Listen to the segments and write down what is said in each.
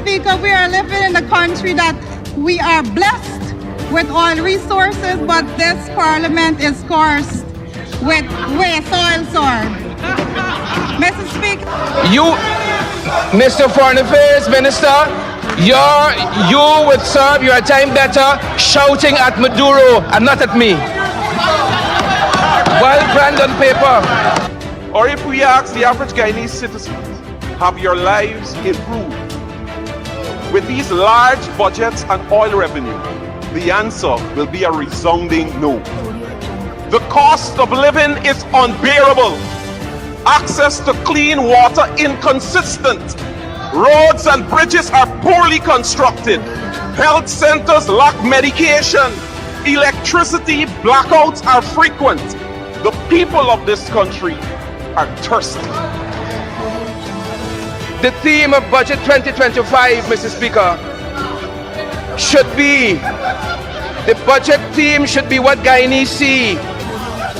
Speaker, we are living in a country that we are blessed with oil resources, but this parliament is cursed with waste oil, sir. Mr. Speaker. You, Mr. Foreign Affairs Minister, you would serve your time better shouting at Maduro and not at me. Well planned on paper. Or if we ask the average Guyanese citizens, have your lives improved with these large budgets and oil revenue? The answer will be a resounding no. The cost of living is unbearable. Access to clean water inconsistent. Roads and bridges are poorly constructed. Health centers lack medication. Electricity blackouts are frequent. The people of this country are thirsty. The theme of Budget 2025, Mr. Speaker, should be, the budget theme should be what Guyanese see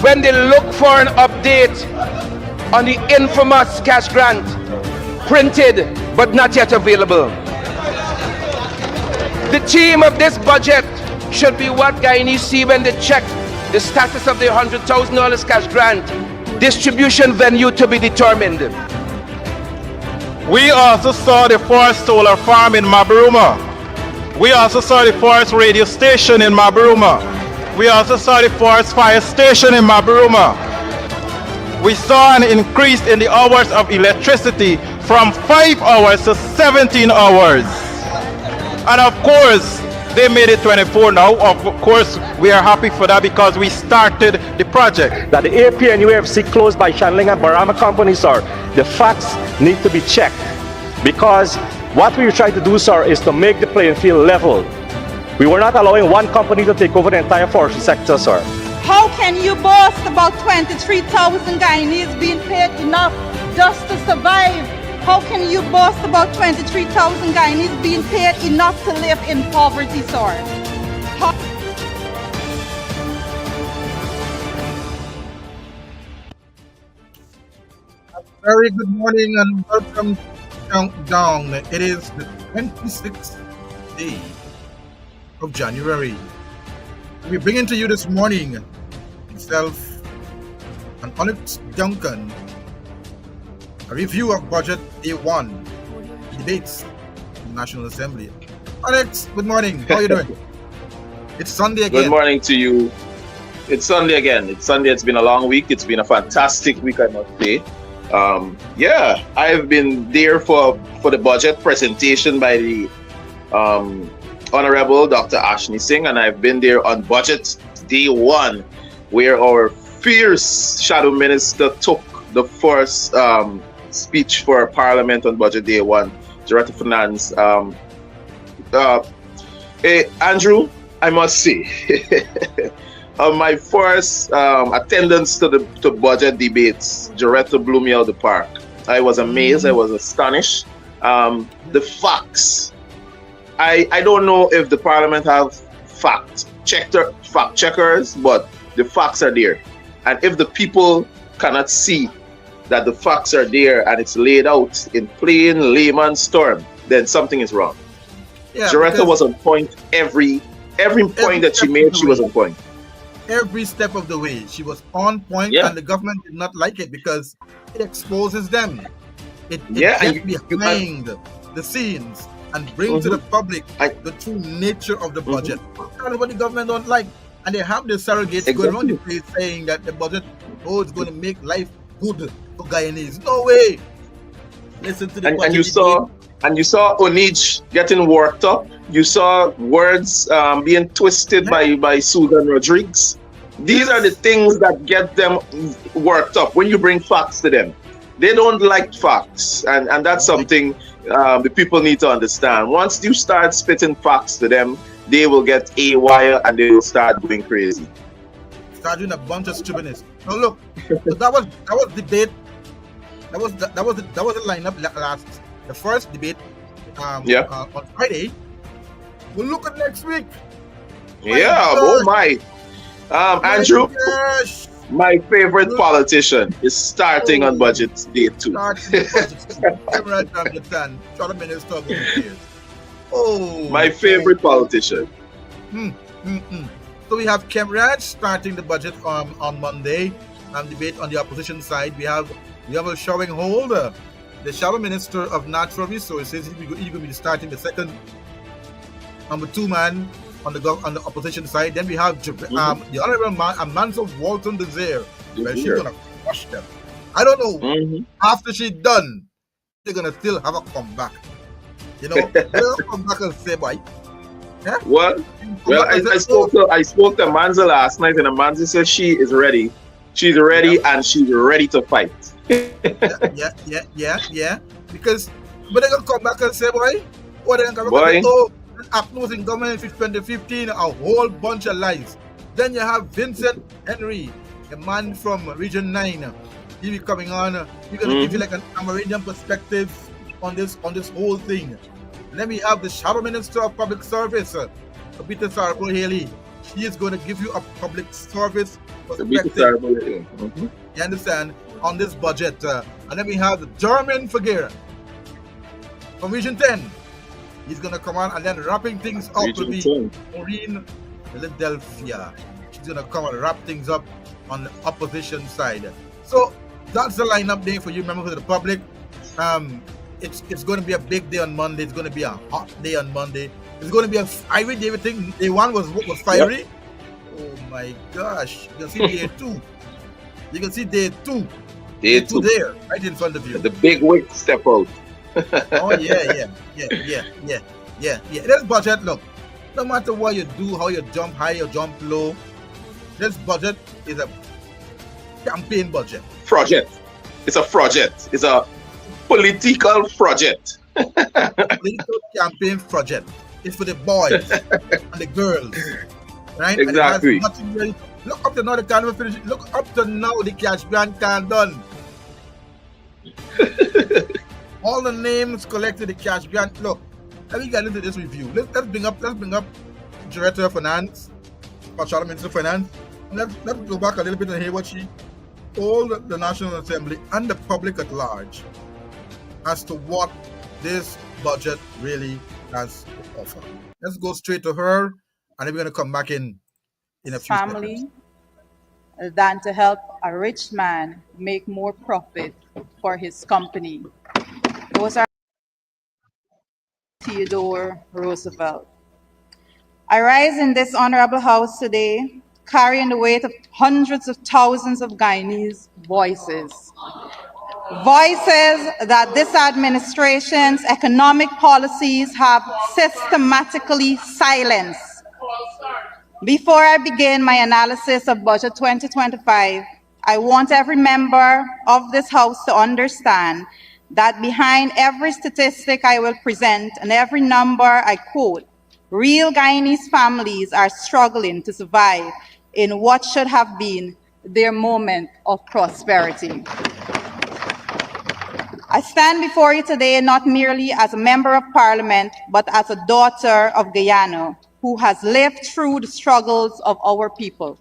when they look for an update on the infamous cash grant, printed but not yet available. The theme of this budget should be what Guyanese see when they check the status of the $100,000 cash grant, distribution venue to be determined. We also saw the Forest Solar Farm in Mabruma. We also saw the Forest Radio Station in Mabruma. We also saw the Forest Fire Station in Mabruma. We saw an increase in the hours of electricity from 5 hours to 17 hours. And of course, they made it 24 now. Of course, we are happy for that because we started the project. That the AP and UFC closed by Shandling and Barama companies, sir, the facts need to be checked. Because what we were trying to do, sir, is to make the playing field level. We were not allowing one company to take over the entire forestry sector, sir. How can you boast about 23,000 Guyanese being paid enough just to survive? How can you boast about 23,000 Guyanese being paid enough to live in poverty, sir? Very good morning and welcome to Countdown. It is the 26th day of January. We bring into you this morning myself and Onyx Duncan a review of Budget Day 1 debates in the National Assembly. Onyx, good morning. How are you doing? It's Sunday again. Good morning to you. It's Sunday again. It's Sunday. It's been a long week. It's been a fantastic week, I must say. Yeah, I've been there for the budget presentation by the Honorable Dr. Ashni Singh, and I've been there on Budget Day 1, where our fierce Shadow Minister took the first speech for Parliament on Budget Day 1, Director of Finance. Andrew, I must say, my first attendance to budget debates, Director blew me out the park. I was amazed. I was astonished. The facts. I don't know if the Parliament have fact checkers, but the facts are there. And if the people cannot see that the facts are there and it's laid out in plain layman's term, then something is wrong. Yeah, Director was on point. Every point that she made, she was on point. Every step of the way, she was on point, and the government did not like it because it exposes them. It gets behind the scenes and bring to the public the true nature of the budget. That's what the government don't like. And they have the surrogates going around the place saying that the budget, it's going to make life good for Guyanese. No way. Listen to the budget. And you saw Onij getting worked up. You saw words being twisted by Susan Rodriguez. These are the things that get them worked up when you bring facts to them. They don't like facts, and that's something the people need to understand. Once you start spitting facts to them, they will get AWire and they will start going crazy. Start doing a bunch of stupidness. Now look, that was debate. That was the lineup last. The first debate on Friday. We'll look at next week. Oh my. Andrew, my favorite politician is starting on Budget Day 2. Oh, My favorite politician. So we have Kem Raj starting the budget on Monday, and debate on the opposition side. We have a showing hold. The Shadow Minister of Natural Resources. He's going to be starting the second number 2 man on the opposition side. Then we have the Honorable Mansa Walton Desire. Well, she's gonna crush them. I don't know. After she's done, they're gonna still have a comeback. You know, they'll come back and say, "Boy, yeah." Well, I spoke to Manza last night, and Manza said she is ready. She's ready, and she's ready to fight. yeah. Because, but they're gonna come back and say, "Boy, what they're gonna Boy. go afterwards in government in 2015, a whole bunch of lies." Then you have Vincent Henry, a man from Region 9. He'll be coming on. He's gonna give you like an Amerindian perspective on this whole thing. And then we have the Shadow Minister of Public Service, Abita Sarbo Haley. She is going to give you a public service perspective. You understand? On this budget. And then we have German Figuera from Region 10. He's going to come on, and then wrapping things up will be Maureen Philadelphia. She's going to come and wrap things up on the opposition side. So that's the lineup day for you, members of the public. It's going to be a big day on Monday. It's going to be a hot day on Monday. It's going to be a fiery day. Everything day 1 was fiery. Yep. Oh my gosh! You can see day 2. You can see day 2. Day 2 there, right in front of you. The big wig step out. Oh yeah. This budget, look, no matter what you do, how you jump high, you jump low, this budget is a campaign budget. Project. It's a project. It's a political project. Political campaign project. It's for the boys and the girls, right? Exactly. And it has nothing really, look up to now the can't finish. Look up to now the cash grant can't done. All the names collected, the cash grant. Look, let me get into this review. Let's bring up Director of Finance, Shadow Minister of Finance. Let's go back a little bit and hear what she told the National Assembly and the public at large as to what this budget really has to offer. Let's go straight to her, and then we're going to come back in a few family than to help a rich man make more profit for his company. Those are Theodore Roosevelt. I rise in this honorable house today, carrying the weight of hundreds of thousands of Guyanese voices. Voices that this administration's economic policies have systematically silenced. Before I begin my analysis of Budget 2025, I want every member of this House to understand that behind every statistic I will present and every number I quote, real Guyanese families are struggling to survive in what should have been their moment of prosperity. I stand before you today not merely as a member of parliament, but as a daughter of Guyana who has lived through the struggles of our people.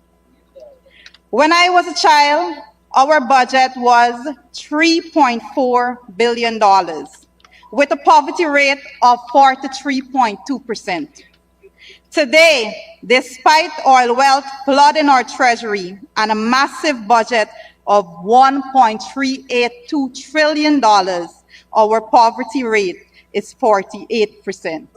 When I was a child, our budget was $3.4 billion, with a poverty rate of 43.2%. Today, despite oil wealth flooding our treasury and a massive budget of $1.382 trillion, our poverty rate is 48%.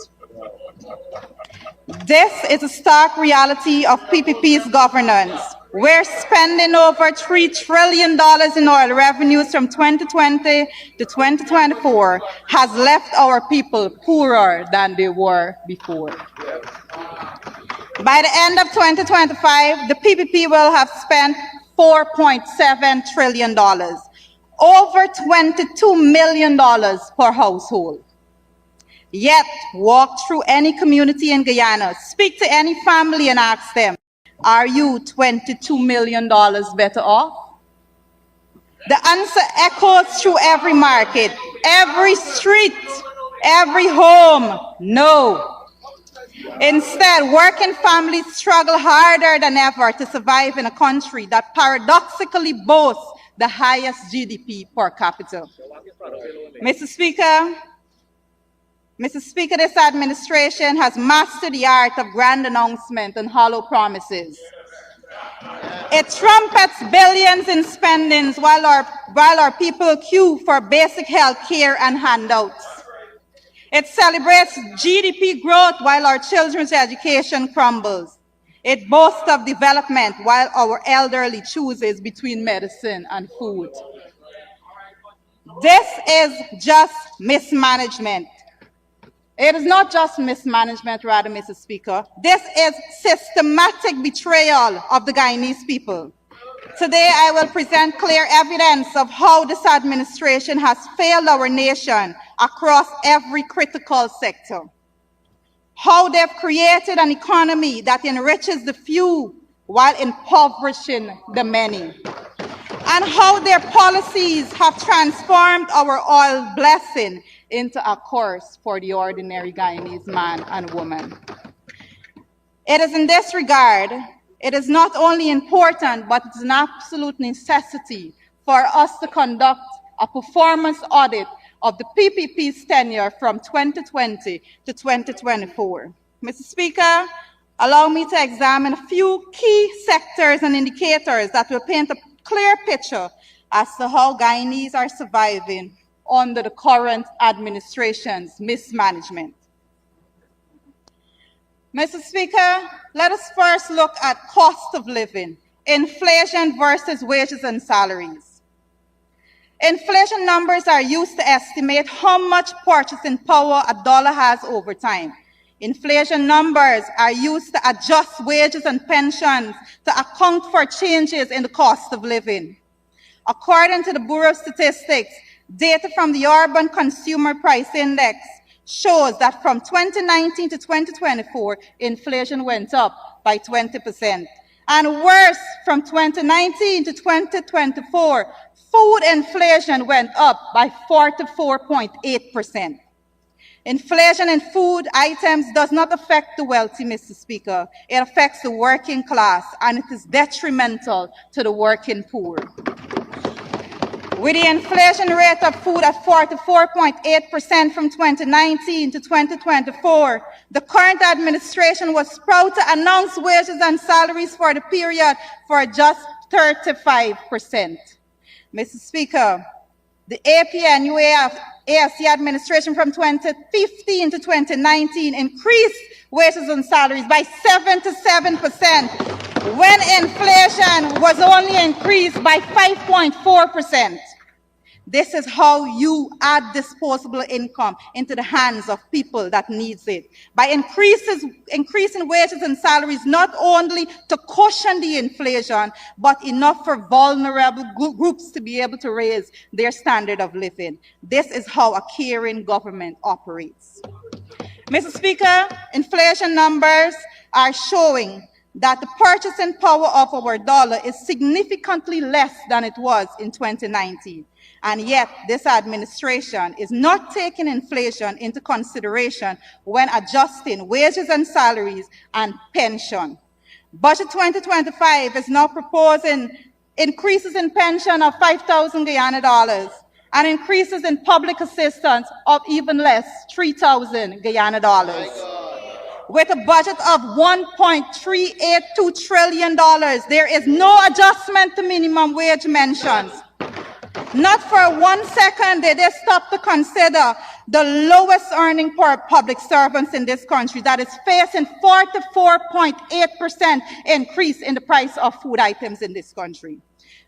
This is a stark reality of PPP's governance. We're spending over $3 trillion in oil revenues from 2020 to 2024 has left our people poorer than they were before. By the end of 2025, the PPP will have spent $4.7 trillion, over $22 million per household. Yet, walk through any community in Guyana, speak to any family and ask them, are you $22 million better off? The answer echoes through every market, every street, every home, no. Instead, working families struggle harder than ever to survive in a country that paradoxically boasts the highest GDP per capita. Mr. Speaker, Mr. Speaker, this administration has mastered the art of grand announcement and hollow promises. It trumpets billions in spendings while our people queue for basic health care and handouts. It celebrates GDP growth while our children's education crumbles. It boasts of development while our elderly chooses between medicine and food. This is just mismanagement. It is not just mismanagement, rather, Mr. Speaker. This is systematic betrayal of the Guyanese people. Today, I will present clear evidence of how this administration has failed our nation across every critical sector. How they've created an economy that enriches the few while impoverishing the many. And how their policies have transformed our oil blessing into a curse for the ordinary Guyanese man and woman. It is in this regard, it is not only important, but it's an absolute necessity for us to conduct a performance audit of the PPP's tenure from 2020 to 2024. Mr. Speaker, allow me to examine a few key sectors and indicators that will paint a clear picture as to how Guyanese are surviving under the current administration's mismanagement. Mr. Speaker, let us first look at cost of living, inflation versus wages and salaries. Inflation numbers are used to estimate how much purchasing power a dollar has over time. Inflation numbers are used to adjust wages and pensions to account for changes in the cost of living. According to the Bureau of Statistics, data from the Urban Consumer Price Index shows that from 2019 to 2024, inflation went up by 20%. And worse, from 2019 to 2024, food inflation went up by 44.8%. Inflation in food items does not affect the wealthy, Mr. Speaker. It affects the working class, and it is detrimental to the working poor. With the inflation rate of food at 44.8% from 2019 to 2024, the current administration was proud to announce wages and salaries for the period for just 35%. Mr. Speaker, the APNUASC administration from 2015 to 2019 increased wages and salaries by 77%, when inflation was only increased by 5.4%. This is how you add disposable income into the hands of people that needs it. By increasing wages and salaries, not only to cushion the inflation, but enough for vulnerable groups to be able to raise their standard of living. This is how a caring government operates. Mr. Speaker, inflation numbers are showing that the purchasing power of our dollar is significantly less than it was in 2019. And yet, this administration is not taking inflation into consideration when adjusting wages and salaries and pension. Budget 2025 is now proposing increases in pension of 5,000 Guyana dollars and increases in public assistance of even less, 3,000 Guyana dollars. With a budget of $1.382 trillion, there is no adjustment to minimum wage mentions. Not for 1 second did they stop to consider the lowest earning public servants in this country that is facing 44.8% increase in the price of food items in this country.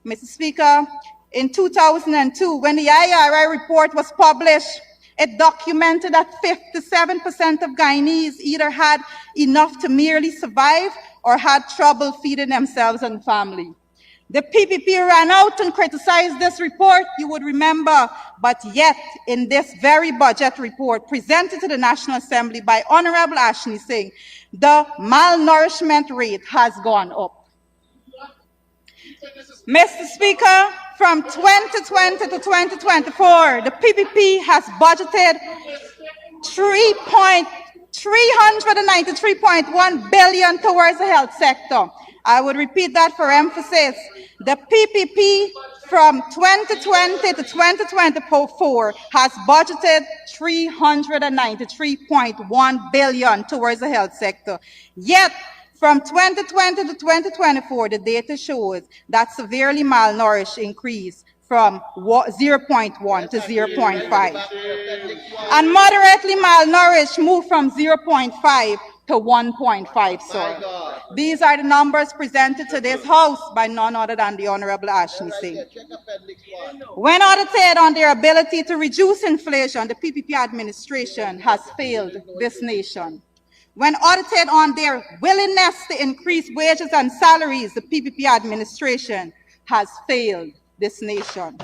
Mr. Speaker, in 2002, when the IRI report was published, it documented that 57% of Guyanese either had enough to merely survive or had trouble feeding themselves and family. The PPP ran out and criticized this report, you would remember, but yet in this very budget report presented to the National Assembly by Honorable Ashley Singh, the malnourishment rate has gone up. Mr. Speaker, from 2020 to 2024, the PPP has budgeted 393.1 billion towards the health sector. I would repeat that for emphasis. The PPP from 2020 to 2024 has budgeted 393.1 billion towards the health sector. Yet, from 2020 to 2024, the data shows that severely malnourished increased from 0.1 to 0.5. And moderately malnourished moved from 0.5 to 1.5, sir. These are the numbers presented to this House by none other than the Honorable Ashley Singh. When audited on their ability to reduce inflation, the PPP administration has failed this nation. When audited on their willingness to increase wages and salaries, the PPP administration has failed this nation.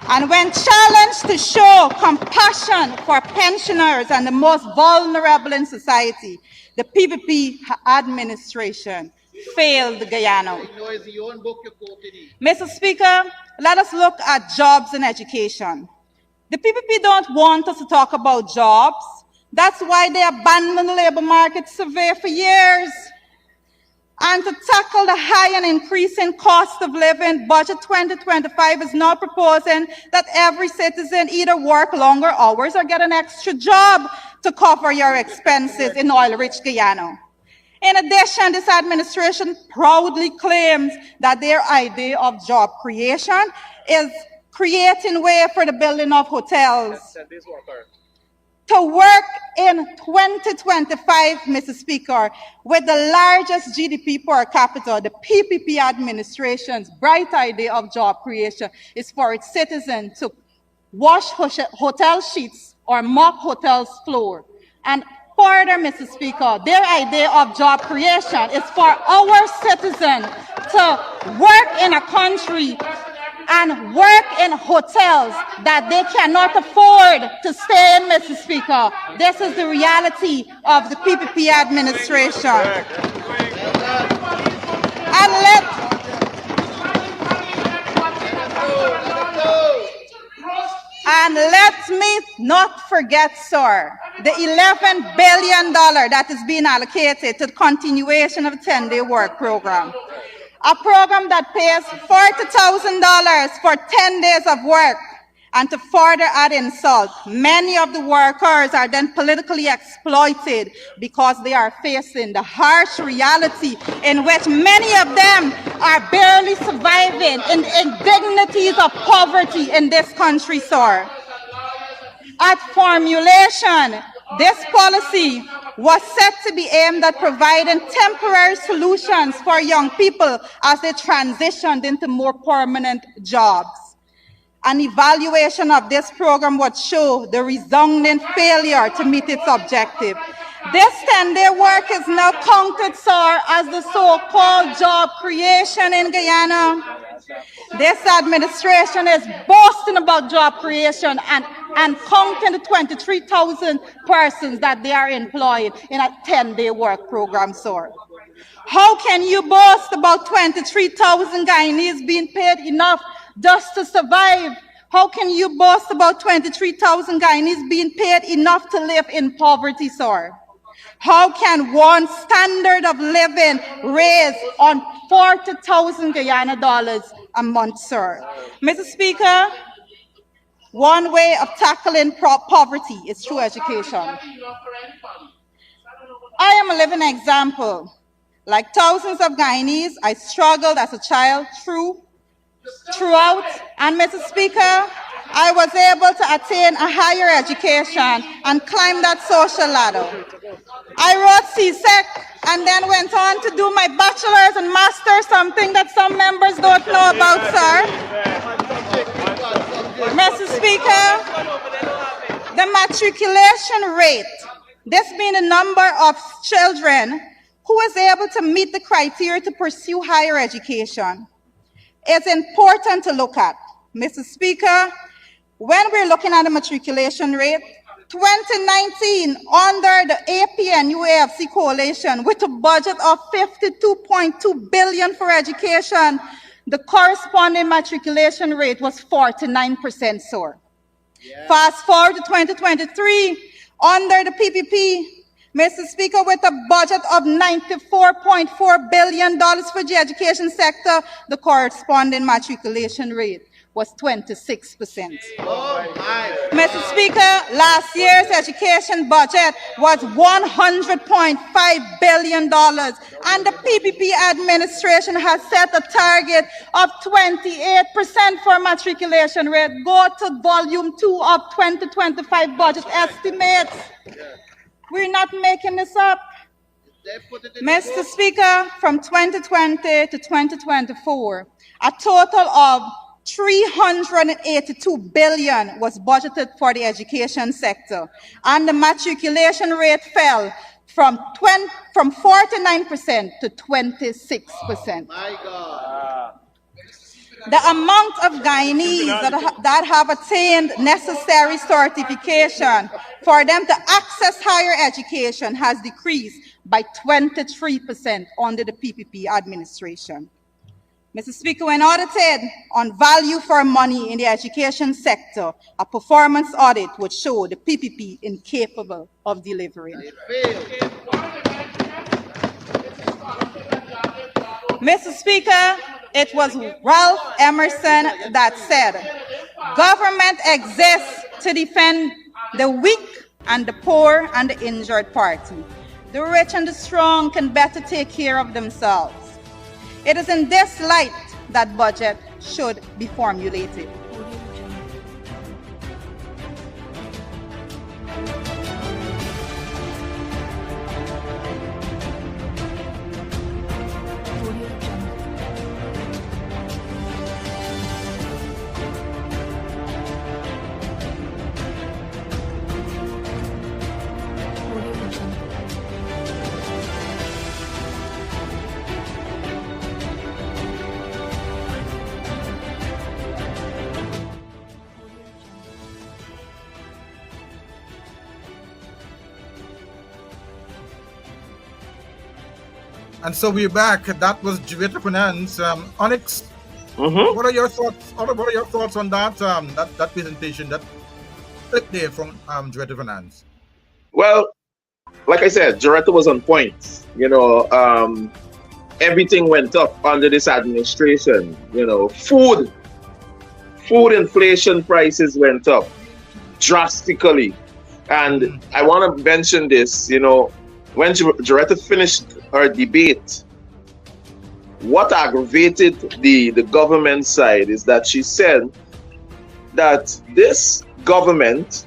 And when challenged to show compassion for pensioners and the most vulnerable in society, the PPP administration failed Guyana. Mr. Speaker, let us look at jobs and education. The PPP don't want us to talk about jobs. That's why they abandoned the labor market survey for years. And to tackle the high and increasing cost of living, Budget 2025 is now proposing that every citizen either work longer hours or get an extra job to cover your expenses in oil-rich Guyana. In addition, this administration proudly claims that their idea of job creation is creating way for the building of hotels. To work in 2025, Mr. Speaker, with the largest GDP per capita, the PPP administration's bright idea of job creation is for its citizens to wash hotel sheets or mop hotels floor. And further, Mr. Speaker, their idea of job creation is for our citizens to work in a country and work in hotels that they cannot afford to stay in, Mr. Speaker. This is the reality of the PPP administration. And let me not forget, sir, the $11 billion that is being allocated to the continuation of the 10-day work program. A program that pays $40,000 for 10 days of work. And to further add insult, many of the workers are then politically exploited because they are facing the harsh reality in which many of them are barely surviving in the indignities of poverty in this country, sir. At formulation, this policy was set to be aimed at providing temporary solutions for young people as they transitioned into more permanent jobs. An evaluation of this program would show the resounding failure to meet its objective. This 10-day work is now counted, sir, as the so-called job creation in Guyana. This administration is boasting about job creation and counting the 23,000 persons that they are employed in a 10-day work program, sir. How can you boast about 23,000 Guyanese being paid enough just to survive? How can you boast about 23,000 Guyanese being paid enough to live in poverty, sir? How can one standard of living raise on 40,000 Guyana dollars a month, sir? Mr. Speaker, one way of tackling poverty is through education. I am a living example. Like thousands of Guyanese, I struggled as a child throughout, and Mr. Speaker, I was able to attain a higher education and climb that social ladder. I wrote CSEC and then went on to do my bachelor's and master's, something that some members don't know about, sir. Mr. Speaker, the matriculation rate, this being the number of children who is able to meet the criteria to pursue higher education, is important to look at. Mr. Speaker, when we're looking at the matriculation rate, 2019, under the APNU-AFC coalition, with a budget of $52.2 billion for education, the corresponding matriculation rate was 49%, sir. Yeah. Fast forward to 2023, under the PPP, Mr. Speaker, with a budget of $94.4 billion for the education sector, the corresponding matriculation rate was 26%. Mr. Speaker, last year's education budget was $100.5 billion, and the PPP administration has set a target of 28% for matriculation rate. Go to volume 2 of 2025 budget estimates. We're not making this up. Mr. Speaker, from 2020 to 2024, a total of $382 billion was budgeted for the education sector, and the matriculation rate fell from 49% to 26%. The amount of Guyanese that have attained necessary certification for them to access higher education has decreased by 23% under the PPP administration. Mr. Speaker, when audited on value for money in the education sector, a performance audit would show the PPP incapable of delivering. Mr. Speaker, it was Ralph Emerson that said, "Government exists to defend the weak and the poor and the injured party. The rich and the strong can better take care of themselves." It is in this light that budget should be formulated. And so we're back. That was Director Finance. Onyx, what are your thoughts? What are your thoughts on that that presentation, that clip there from Director Finance? Well, like I said, Doretta was on point. Everything went up under this administration. Food inflation prices went up drastically. And I want to mention this, when Doretta finished her debate, what aggravated the government side is that she said that this government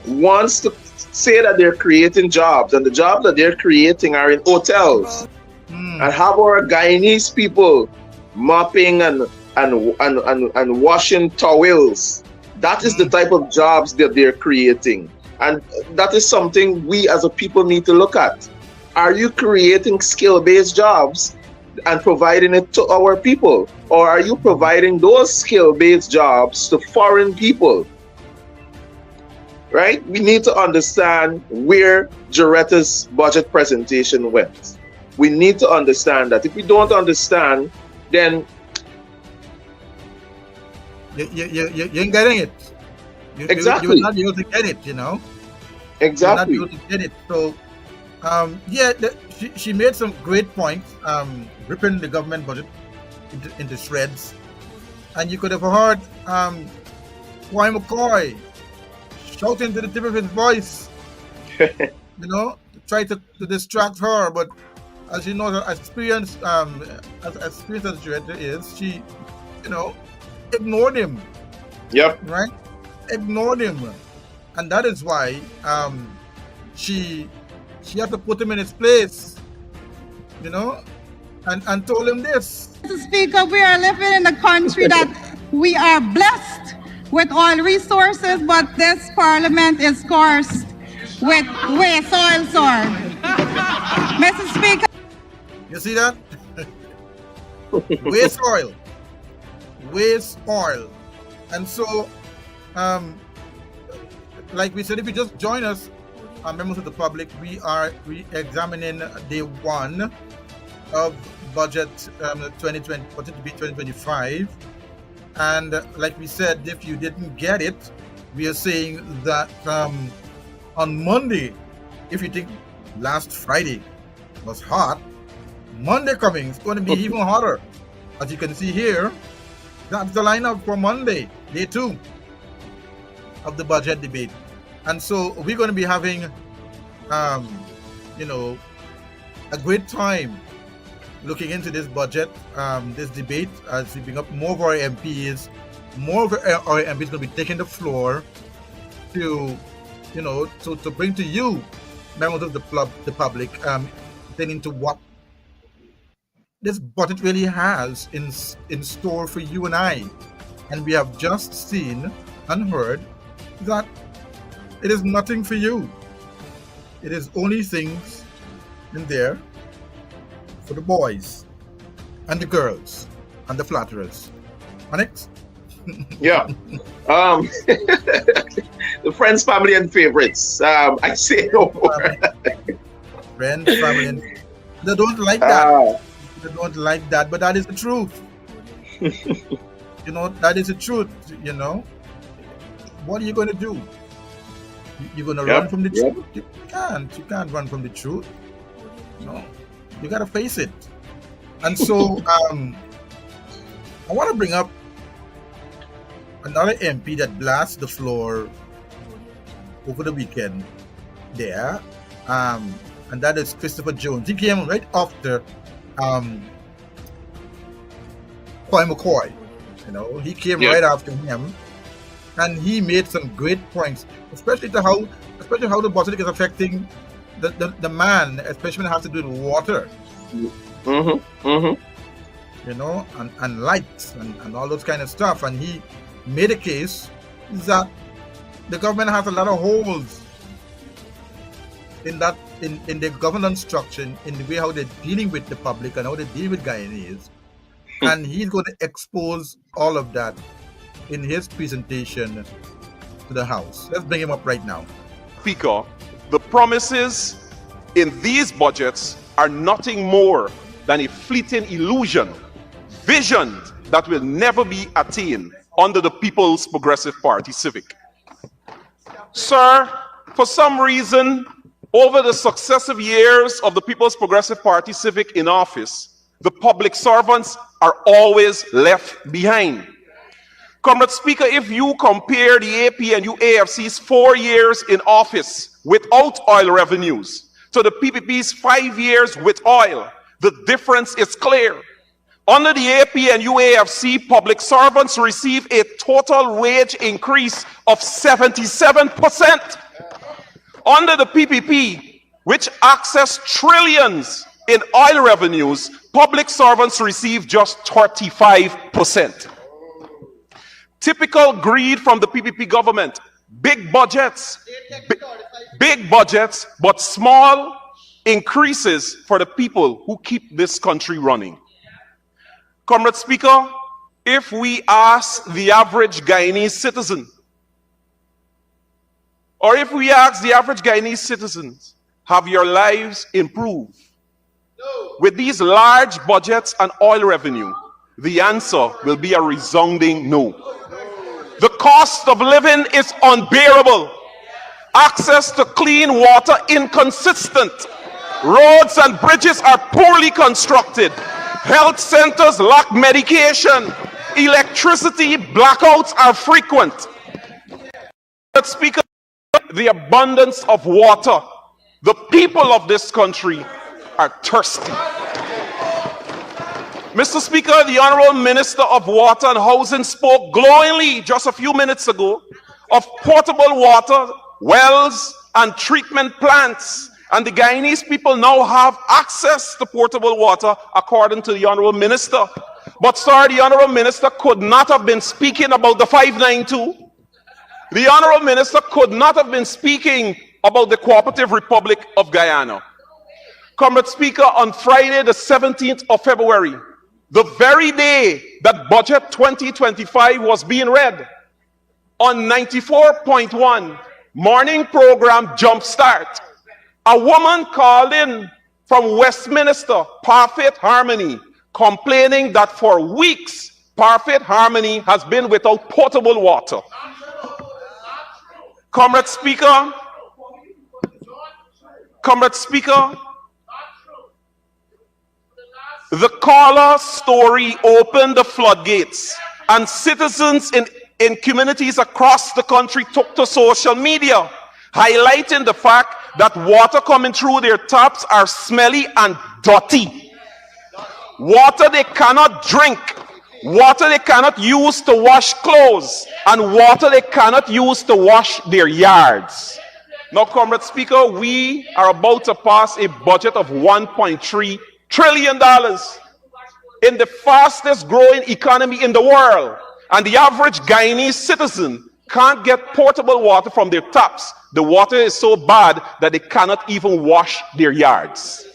wants to say that they're creating jobs, and the jobs that they're creating are in hotels, and have our Guyanese people mopping and washing towels. That is the type of jobs that they're creating, and that is something we as a people need to look at. Are you creating skill-based jobs and providing it to our people, or are you providing those skill-based jobs to foreign people? Right? We need to understand where Doretta's budget presentation went. We need to understand that. If we don't understand, then you ain't getting it. Exactly. You're not able to get it, Exactly. You're not able to get it. So, she made some great points, ripping the government budget into shreds. And you could have heard Kwame McCoy shouting to the tip of his voice, try to distract her. But as you know, her experience, as experienced as Doretta is, she, ignored him. Yep. Right? Ignored him. And that is why she had to put him in his place, and told him this. Mr. Speaker, we are living in a country that we are blessed with oil resources, but this parliament is cursed with waste oil, sir. Mr. Speaker. You see that? Waste oil. Waste oil. And so, like we said, if you just join us, members of the public, we are re-examining day one of budget 2020, budget to be 2025. And like we said, if you didn't get it, we are saying that on Monday, if you think last Friday was hot, Monday coming is going to be even hotter. As you can see here, that's the lineup for Monday, day 2 of the budget debate. And so we're going to be having, a great time looking into this budget, this debate, as we bring up more of our MPs. More of our MPs going to be taking the floor to bring to you, members of the public, pertaining to what this budget really has in store for you and I. And we have just seen and heard that it is nothing for you. It is only things in there for the boys and the girls and the flatterers. Onyx? Yeah. The friends, family, and favorites. I say no more. Friends, family, and they don't like that. They don't like that, but that is the truth. That is the truth. What are you going to do? You're going to run from the truth? You can't run from the truth. No, you got to face it. And so I want to bring up another MP that blasted the floor over the weekend there, and that is Christopher Jones. He came right after Coy McCoy. He came right after him, and he made some great points, especially how the budget is affecting the man, especially when it has to do with water. And lights and all those kind of stuff. And he made a case that the government has a lot of holes in the governance structure, in the way how they're dealing with the public and how they deal with Guyanese. And he's going to expose all of that in his presentation to the House. Let's bring him up right now. Speaker, the promises in these budgets are nothing more than a fleeting illusion, visions that will never be attained under the People's Progressive Party Civic. Sir, for some reason, over the successive years of the People's Progressive Party Civic in office, the public servants are always left behind. Comrade Speaker, if you compare the AP and UAFC's 4 years in office without oil revenues to the PPP's 5 years with oil, the difference is clear. Under the AP and UAFC, public servants receive a total wage increase of 77%. Under the PPP, which access trillions in oil revenues, public servants receive just 35%. Typical greed from the PPP government. Big budgets, but small increases for the people who keep this country running. Comrade Speaker, if we ask the average Guyanese citizen, or if we ask the average Guyanese citizens, have your lives improved? No. With these large budgets and oil revenue, the answer will be a resounding no. The cost of living is unbearable. Access to clean water inconsistent. Roads and bridges are poorly constructed. Health centers lack medication. Electricity blackouts are frequent. But Speaker, the abundance of water, the people of this country are thirsty. Mr. Speaker, the Honorable Minister of Water and Housing spoke glowingly just a few minutes ago of portable water, wells, and treatment plants. And the Guyanese people now have access to portable water, according to the Honorable Minister. But, sir, the Honorable Minister could not have been speaking about the 592. The Honorable Minister could not have been speaking about the Cooperative Republic of Guyana. Comrade Speaker, on Friday, the 17th of February, the very day that Budget 2025 was being read, on 94.1 morning program Jumpstart, a woman called in from Westminster, Parfait Harmony, complaining that for weeks, Parfait Harmony has been without potable water. Comrade Speaker, Comrade Speaker, the Carla story opened the floodgates, and citizens in communities across the country took to social media, highlighting the fact that water coming through their taps are smelly and dirty. Water they cannot drink, water they cannot use to wash clothes, and water they cannot use to wash their yards. Now, Comrade Speaker, we are about to pass a budget of $1.3 trillion in the fastest growing economy in the world. And the average Guyanese citizen can't get potable water from their taps. The water is so bad that they cannot even wash their yards.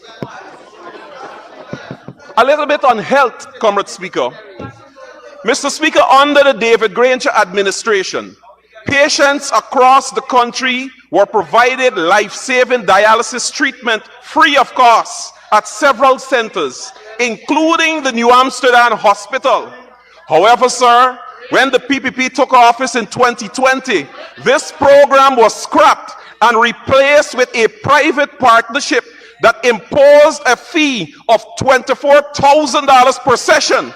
A little bit on health, Comrade Speaker. Mr. Speaker, under the David Granger administration, patients across the country were provided life-saving dialysis treatment free of cost at several centers, including the New Amsterdam Hospital. However, sir, when the PPP took office in 2020, this program was scrapped and replaced with a private partnership that imposed a fee of $24,000 per session.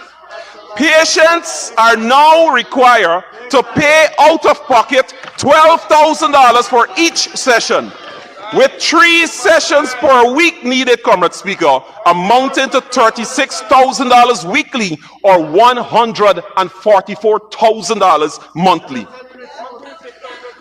Patients are now required to pay out of pocket $12,000 for each session, with 3 sessions per week needed, Comrade Speaker, amounting to $36,000 weekly or $144,000 monthly.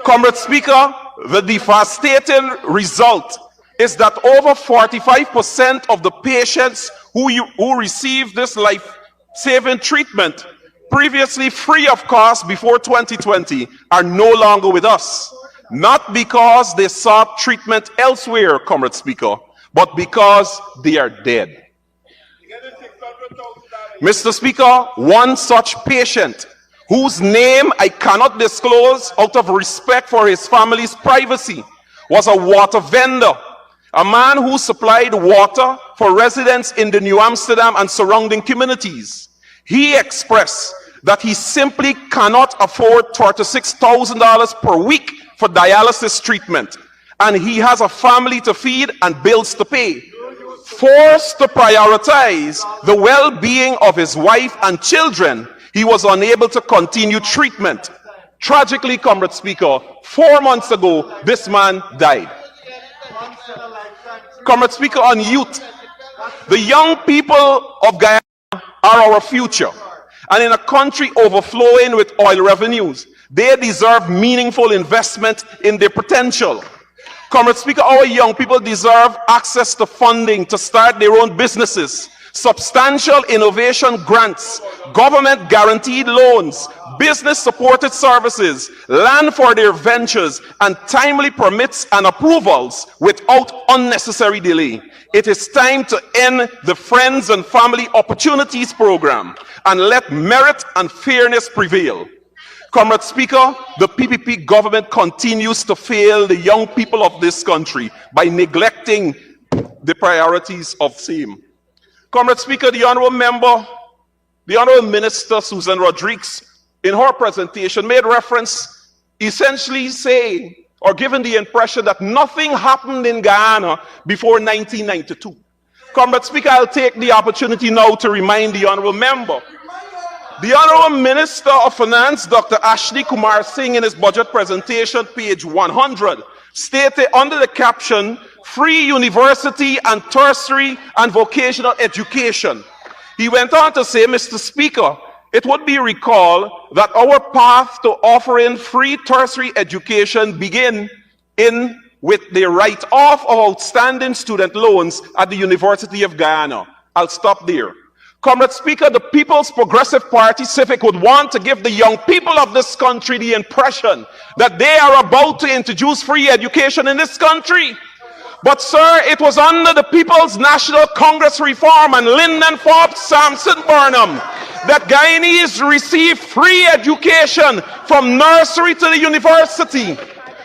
Comrade Speaker, the devastating result is that over 45% of the patients who receive this life-saving treatment, previously free of cost before 2020, are no longer with us. Not because they sought treatment elsewhere, Comrade Speaker, but because they are dead. Mr. Speaker, one such patient, whose name I cannot disclose out of respect for his family's privacy, was a water vendor, a man who supplied water for residents in the New Amsterdam and surrounding communities. He expressed that he simply cannot afford $36,000 per week for dialysis treatment, and he has a family to feed and bills to pay. Forced to prioritize the well-being of his wife and children, he was unable to continue treatment. Tragically, Comrade Speaker, 4 months ago, this man died. Comrade Speaker, on youth, the young people of Guyana are our future. And in a country overflowing with oil revenues, they deserve meaningful investment in their potential. Comrade Speaker, our young people deserve access to funding to start their own businesses, substantial innovation grants, government guaranteed loans, business supported services, land for their ventures, and timely permits and approvals without unnecessary delay. It is time to end the Friends and Family Opportunities Program and let merit and fairness prevail. Comrade Speaker, the PPP government continues to fail the young people of this country by neglecting the priorities of same. Comrade Speaker, the Honourable Minister Susan Rodriguez, in her presentation, made reference essentially saying or giving the impression that nothing happened in Guyana before 1992. Comrade Speaker, I'll take the opportunity now to remind the Honourable Member. The Honourable Minister of Finance, Dr. Ashley Kumar Singh, in his budget presentation, page 100, stated under the caption, free university and tertiary and vocational education. He went on to say, Mr. Speaker, it would be recalled that our path to offering free tertiary education begin with the write-off of outstanding student loans at the University of Guyana. I'll stop there. Comrade Speaker, the People's Progressive Party Civic would want to give the young people of this country the impression that they are about to introduce free education in this country. But sir, it was under the People's National Congress reform and Lyndon Forbes Sampson Burnham that Guyanese received free education from nursery to the university.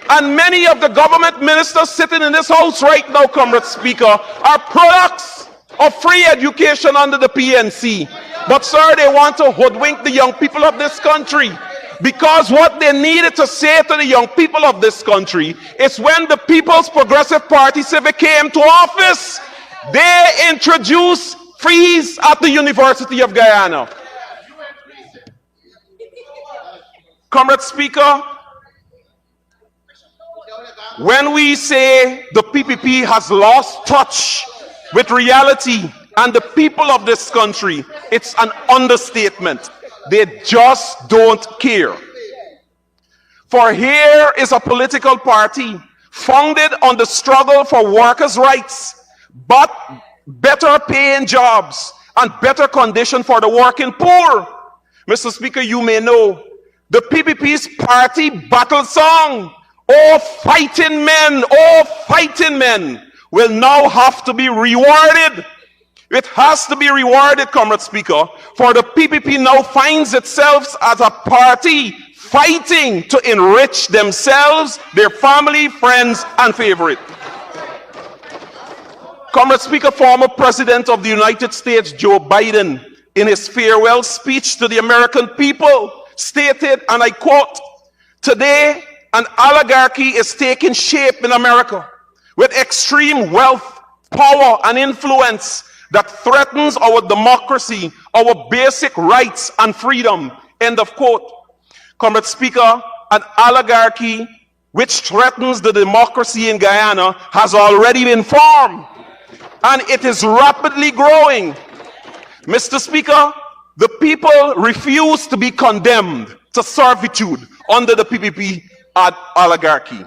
And many of the government ministers sitting in this house right now, Comrade Speaker, are products of free education under the PNC. But sir, they want to hoodwink the young people of this country. Because what they needed to say to the young people of this country is when the People's Progressive Party Civic came to office, they introduced fees at the University of Guyana. Comrade Speaker, when we say the PPP has lost touch with reality and the people of this country, it's an understatement. They just don't care. For here is a political party founded on the struggle for workers' rights, but better paying jobs and better condition for the working poor. Mr. Speaker, you may know the PPP's party battle song, "Oh fighting men," will now have to be rewarded. It has to be rewarded, Comrade Speaker, for the PPP now finds itself as a party fighting to enrich themselves, their family, friends, and favorite. Comrade Speaker, former President of the United States, Joe Biden, in his farewell speech to the American people, stated, and I quote, "Today, an oligarchy is taking shape in America with extreme wealth, power, and influence that threatens our democracy, our basic rights and freedom." End of quote. Comrade Speaker, an oligarchy which threatens the democracy in Guyana has already been formed, and it is rapidly growing. Mr. Speaker, the people refuse to be condemned to servitude under the PPP oligarchy.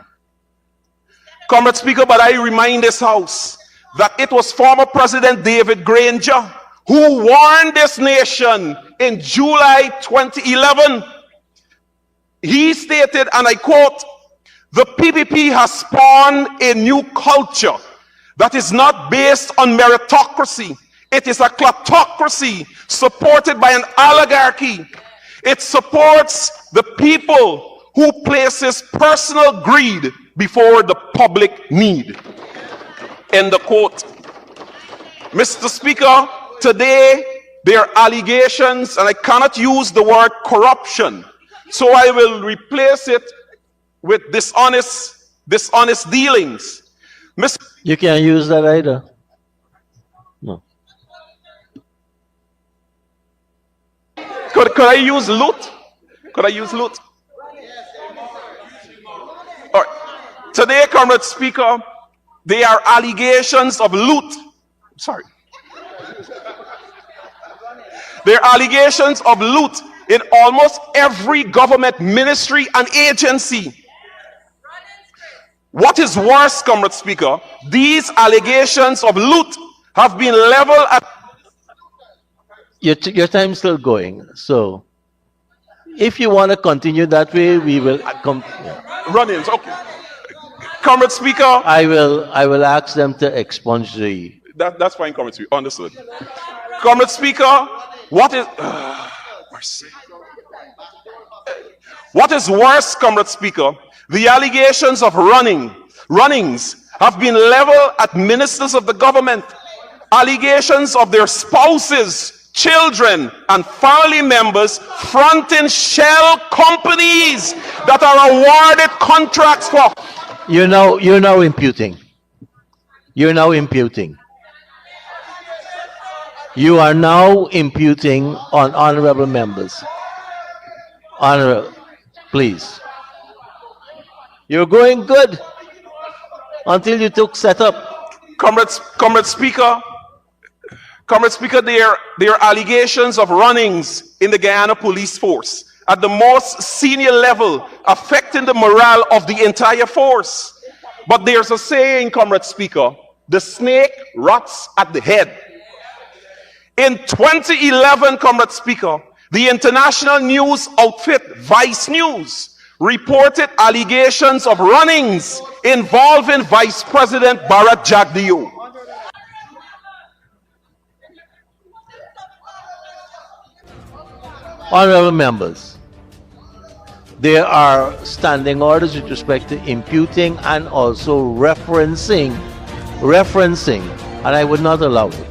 Comrade Speaker, but I remind this House that it was former President David Granger who warned this nation in July 2011. He stated, and I quote, "The PPP has spawned a new culture that is not based on meritocracy. It is a kleptocracy supported by an oligarchy. It supports the people who places personal greed before the public need." End of quote. Mr. Speaker, today there are allegations, and I cannot use the word corruption, so I will replace it with dishonest dealings. You can't use that either. No. Could I use loot? Could I use loot? All right. Today, Comrade Speaker, there are allegations of loot. Sorry. There are allegations of loot in almost every government ministry and agency. What is worse, Comrade Speaker, these allegations of loot have been leveled at... Your time's still going, so if you want to continue that way, we will come. Yeah. Run-ins, okay. Comrade Speaker, I will ask them to expunge the. that's fine, Comrade Speaker. Understood. Comrade Speaker, what is mercy? What is worse, Comrade Speaker? The allegations of runnings have been leveled at ministers of the government. Allegations of their spouses, children, and family members fronting shell companies that are awarded contracts for. You're now imputing. You're now imputing. You are now imputing on honorable members. Honorable, please. You're going good until you took setup. Comrade Speaker, there are allegations of runnings in the Guyana police force at the most senior level, affecting the morale of the entire force. But there's a saying, Comrade Speaker, the snake rots at the head. In 2011, Comrade Speaker, the international news outfit Vice News reported allegations of runnings involving Vice President Bharat Jagdeo. Honorable members, there are standing orders with respect to imputing and also referencing, and I would not allow it.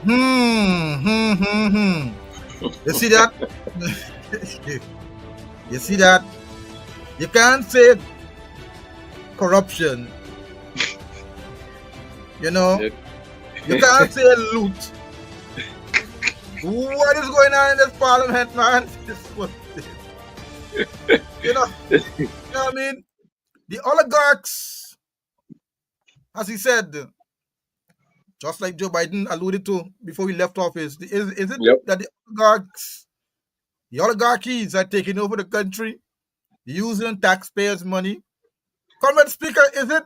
You see that? You see that? You can't say corruption. You know? You can't say loot. What is going on in this parliament, man? You know what I mean? The oligarchs, as he said, just like Joe Biden alluded to before he left office, is it Yep. that the oligarchies are taking over the country, using taxpayers' money? Comrade Speaker, is it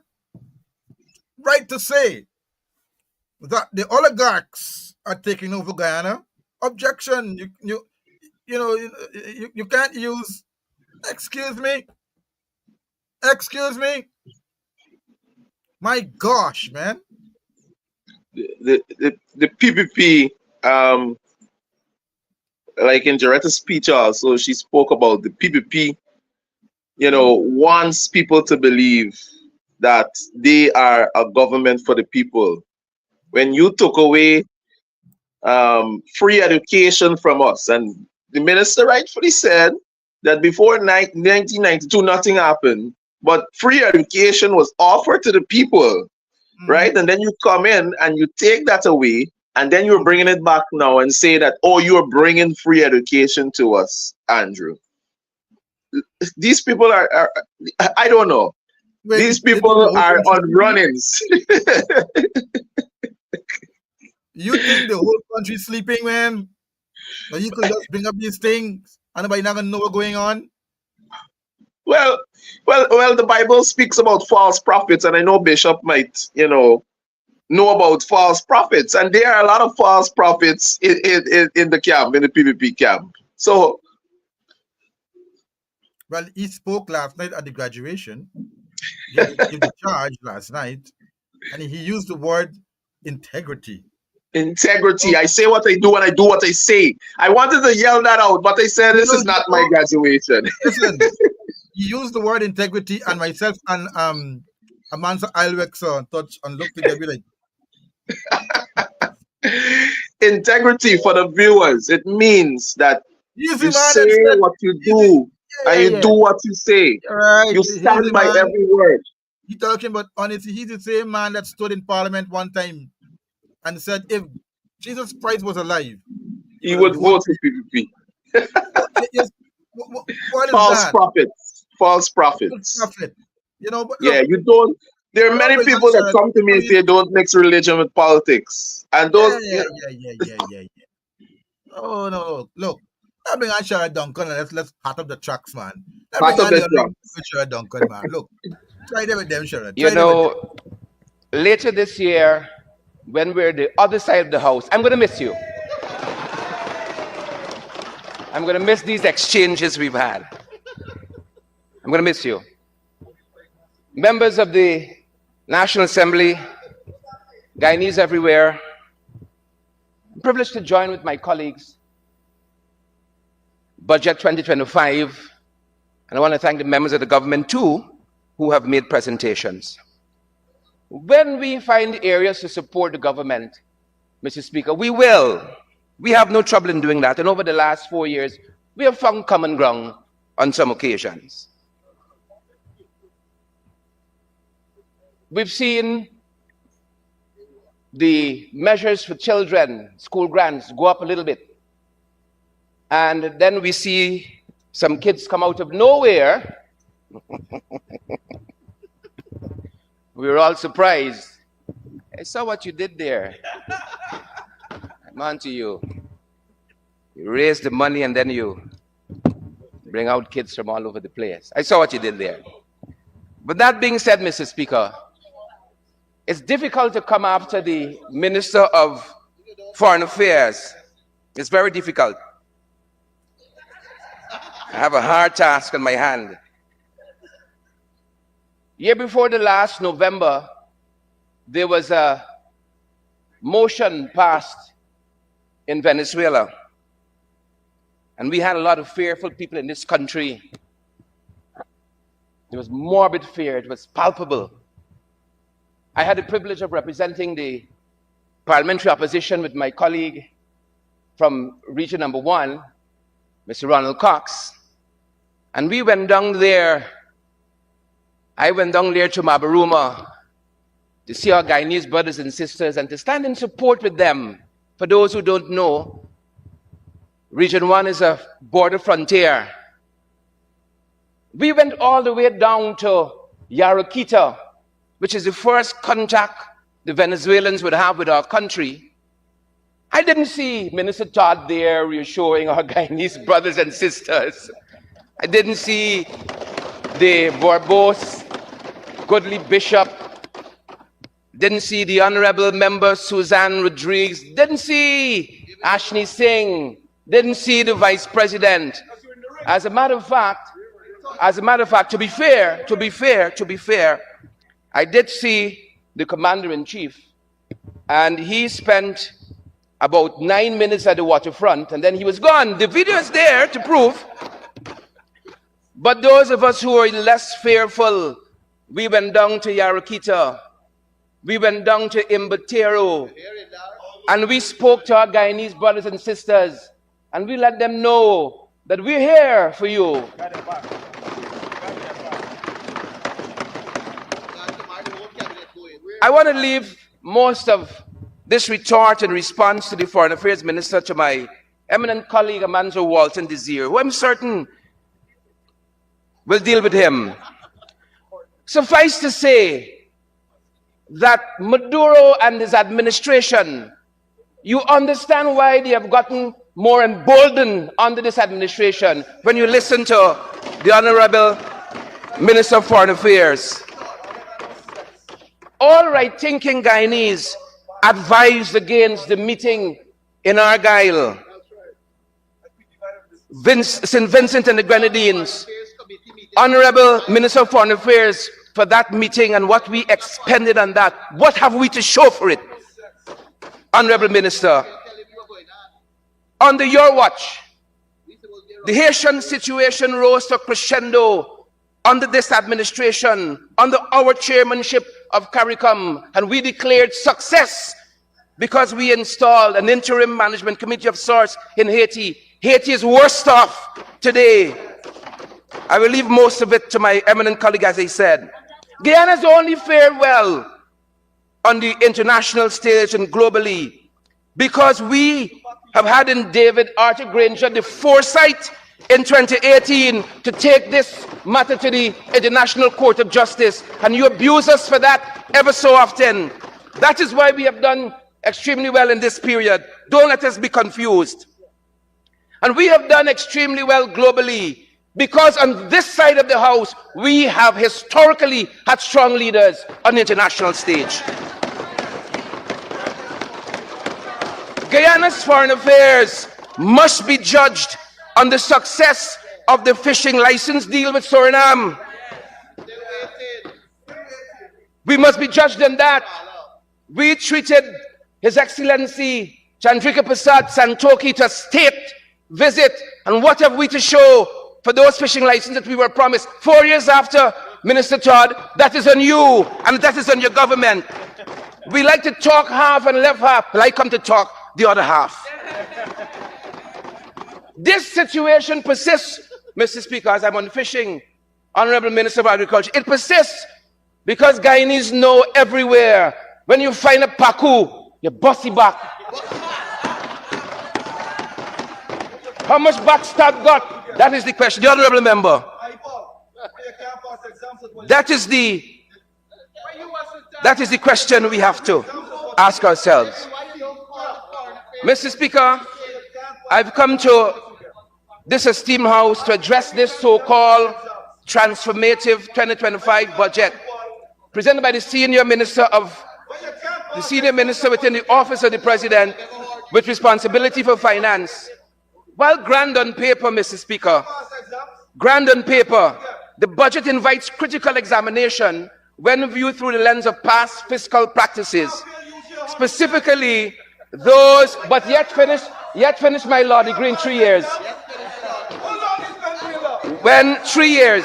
right to say that the oligarchs are taking over Guyana? Objection. You can't use. Excuse me. My gosh, man. The PPP, like in Jaretta's speech also, she spoke about the PPP, wants people to believe that they are a government for the people. When you took away free education from us, and the minister rightfully said that before 1992 nothing happened, but free education was offered to the people, right? And then you come in and you take that away, and then you're bringing it back now and say that, oh, you're bringing free education to us, Andrew. These people are I don't know. Wait, These people are on run-ins. You think the whole country sleeping, man? Or you could just bring up these things and nobody not gonna know what's going on? Well, the Bible speaks about false prophets, and I know Bishop might, know about false prophets, and there are a lot of false prophets in the camp, in the PPP camp. So, well, he spoke last night at the graduation, gave the charge last night, and he used the word integrity. Integrity. I say what I do and I do what I say. I wanted to yell that out, but I said this is not my graduation. Listen, he used the word integrity, and myself and Amansa Ilwex touch and look together like. Integrity for the viewers. It means that you say what you do and you do what you say. Right. You stand by every word. He talking about honesty. He's the same man that stood in Parliament one time and said if Jesus Christ was alive, he would vote for PPP. What is false that? prophets. False prophets. Prophet. But look, you don't. There are many people that come to me and say don't mix religion with politics, and those. Yeah. Oh no! Look, let me bring Sherrod Duncan and let's hot up the tracks, man. Hot up the tracks. Sherrod Duncan, man. Look, try them with them, Sherrod. Later this year, when we're the other side of the house, I'm going to miss you. I'm going to miss these exchanges we've had. I'm going to miss you. Members of the National Assembly, Guyanese everywhere, I'm privileged to join with my colleagues. Budget 2025, and I want to thank the members of the government too who have made presentations. When we find areas to support the government, Mr. Speaker, we will. We have no trouble in doing that, and over the last 4 years, we have found common ground on some occasions. We've seen the measures for children, school grants, go up a little bit. And then we see some kids come out of nowhere. We were all surprised. I saw what you did there. I'm on to you. You raise the money and then you bring out kids from all over the place. I saw what you did there. But that being said, Mr. Speaker, it's difficult to come after the Minister of Foreign Affairs. It's very difficult. I have a hard task on my hand. Year before the last November, there was a motion passed in Venezuela. And we had a lot of fearful people in this country. There was morbid fear. It was palpable. I had the privilege of representing the parliamentary opposition with my colleague from Region Number 1, Mr. Ronald Cox. And we went down there. I went down there to Mabaruma to see our Guyanese brothers and sisters and to stand in support with them. For those who don't know, Region 1 is a border frontier. We went all the way down to Yarakita, which is the first contact the Venezuelans would have with our country. I didn't see Minister Todd there reassuring our Guyanese brothers and sisters. I didn't see the verbose, goodly bishop. Didn't see the honorable member Suzanne Rodriguez. Didn't see Ashni Singh. Didn't see the vice president. As a matter of fact, to be fair, I did see the commander-in-chief, and he spent about 9 minutes at the waterfront, and then he was gone. The video is there to prove. But those of us who are less fearful, we went down to Yarakita, we went down to Imbatero, and we spoke to our Guyanese brothers and sisters, and we let them know that we're here for you. I want to leave most of this retort and response to the Foreign Affairs Minister to my eminent colleague Amanzo Walton Desir, who I'm certain will deal with him. Suffice to say that Maduro and his administration, you understand why they have gotten more emboldened under this administration when you listen to the Honorable Minister of Foreign Affairs. All right-thinking Guyanese advised against the meeting in Argyle. St. Vincent and the Grenadines, Honorable Minister of Foreign Affairs, for that meeting and what we expended on that. What have we to show for it, Honorable Minister? Under your watch, the Haitian situation rose to crescendo under this administration, under our chairmanship of CARICOM, and we declared success because we installed an interim management committee of sorts in Haiti. Haiti is worse off today. I will leave most of it to my eminent colleague, as I said. Guyana's only fared well on the international stage and globally because we have had in David Arthur Granger the foresight in 2018 to take this matter to the International Court of Justice, and you abuse us for that ever so often. That is why we have done extremely well in this period. Don't let us be confused. And we have done extremely well globally because on this side of the house, we have historically had strong leaders on the international stage. Guyana's foreign affairs must be judged on the success of the fishing license deal with Suriname. We must be judged on that. We treated His Excellency Chandrika Prasad Santokhi to a state visit, and what have we to show for those fishing licenses that we were promised 4 years after, Minister Todd? That is on you, and that is on your government. We like to talk half and left half, but I come to talk the other half. This situation persists, Mr. Speaker, as I'm on fishing, Honorable Minister of Agriculture. It persists because Guyanese know everywhere. When you find a paku, you bust it back. How much backstab got? That is the question. The Honorable Member. That is the question we have to ask ourselves. Mr. Speaker, I've come to this esteemed house to address this so-called transformative 2025 budget presented by the senior minister within the office of the president with responsibility for finance. While grand on paper, Mr. Speaker, grand on paper, the budget invites critical examination when viewed through the lens of past fiscal practices, specifically those, but yet finish, my lord, degree in 3 years. When 3 years,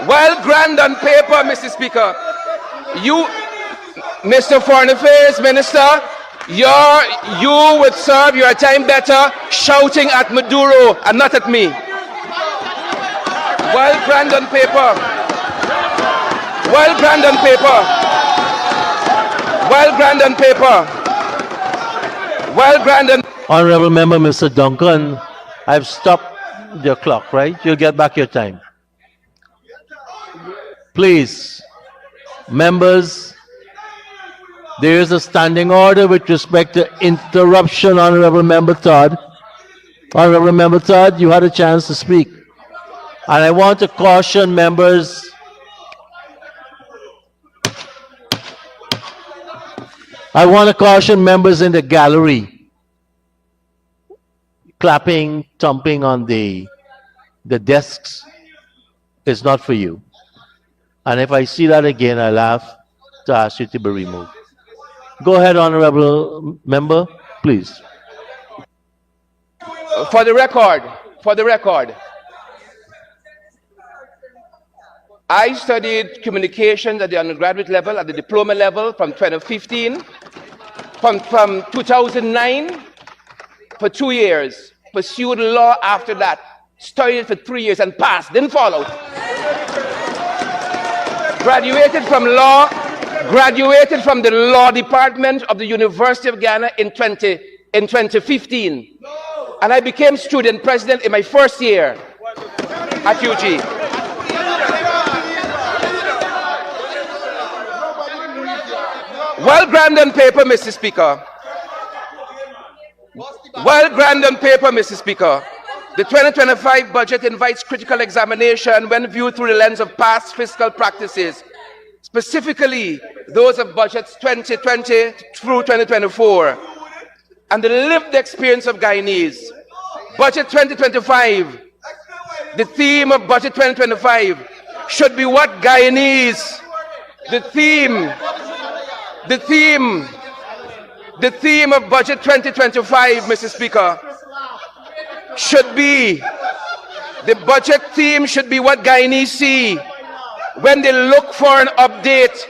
while grand on paper, Mr. Speaker, You, Mr. Foreign Affairs Minister, you would serve your time better shouting at Maduro and not at me. Well, grand on paper. Well, grand on paper. Well, grand on paper. Well, grand on... Honorable Member Mr. Duncan, I've stopped your clock, right? You'll get back your time. Please, members, there is a standing order with respect to interruption, Honorable Member Todd. Honorable Member Todd, you had a chance to speak. And I want to caution members, in the gallery, clapping, thumping on the desks is not for you. And if I see that again, I'll have to ask you to be removed. Go ahead, Honorable Member, please. For the record, I studied communications at the undergraduate level, at the diploma level from 2015, from 2009 for 2 years, pursued law after that, studied for 3 years and passed, didn't fall out. Graduated from the law department of the University of Ghana in 2015. And I became student president in my first year at UG. Well, grand on paper, Mr. Speaker. Well, grand on paper, Mr. Speaker. The 2025 budget invites critical examination when viewed through the lens of past fiscal practices, specifically those of budgets 2020 through 2024, and the lived experience of Guyanese. Budget 2025, the theme of Budget 2025 should be what Guyanese, the theme of Budget 2025, Mr. Speaker, should be, the budget theme should be what Guyanese see when they look for an update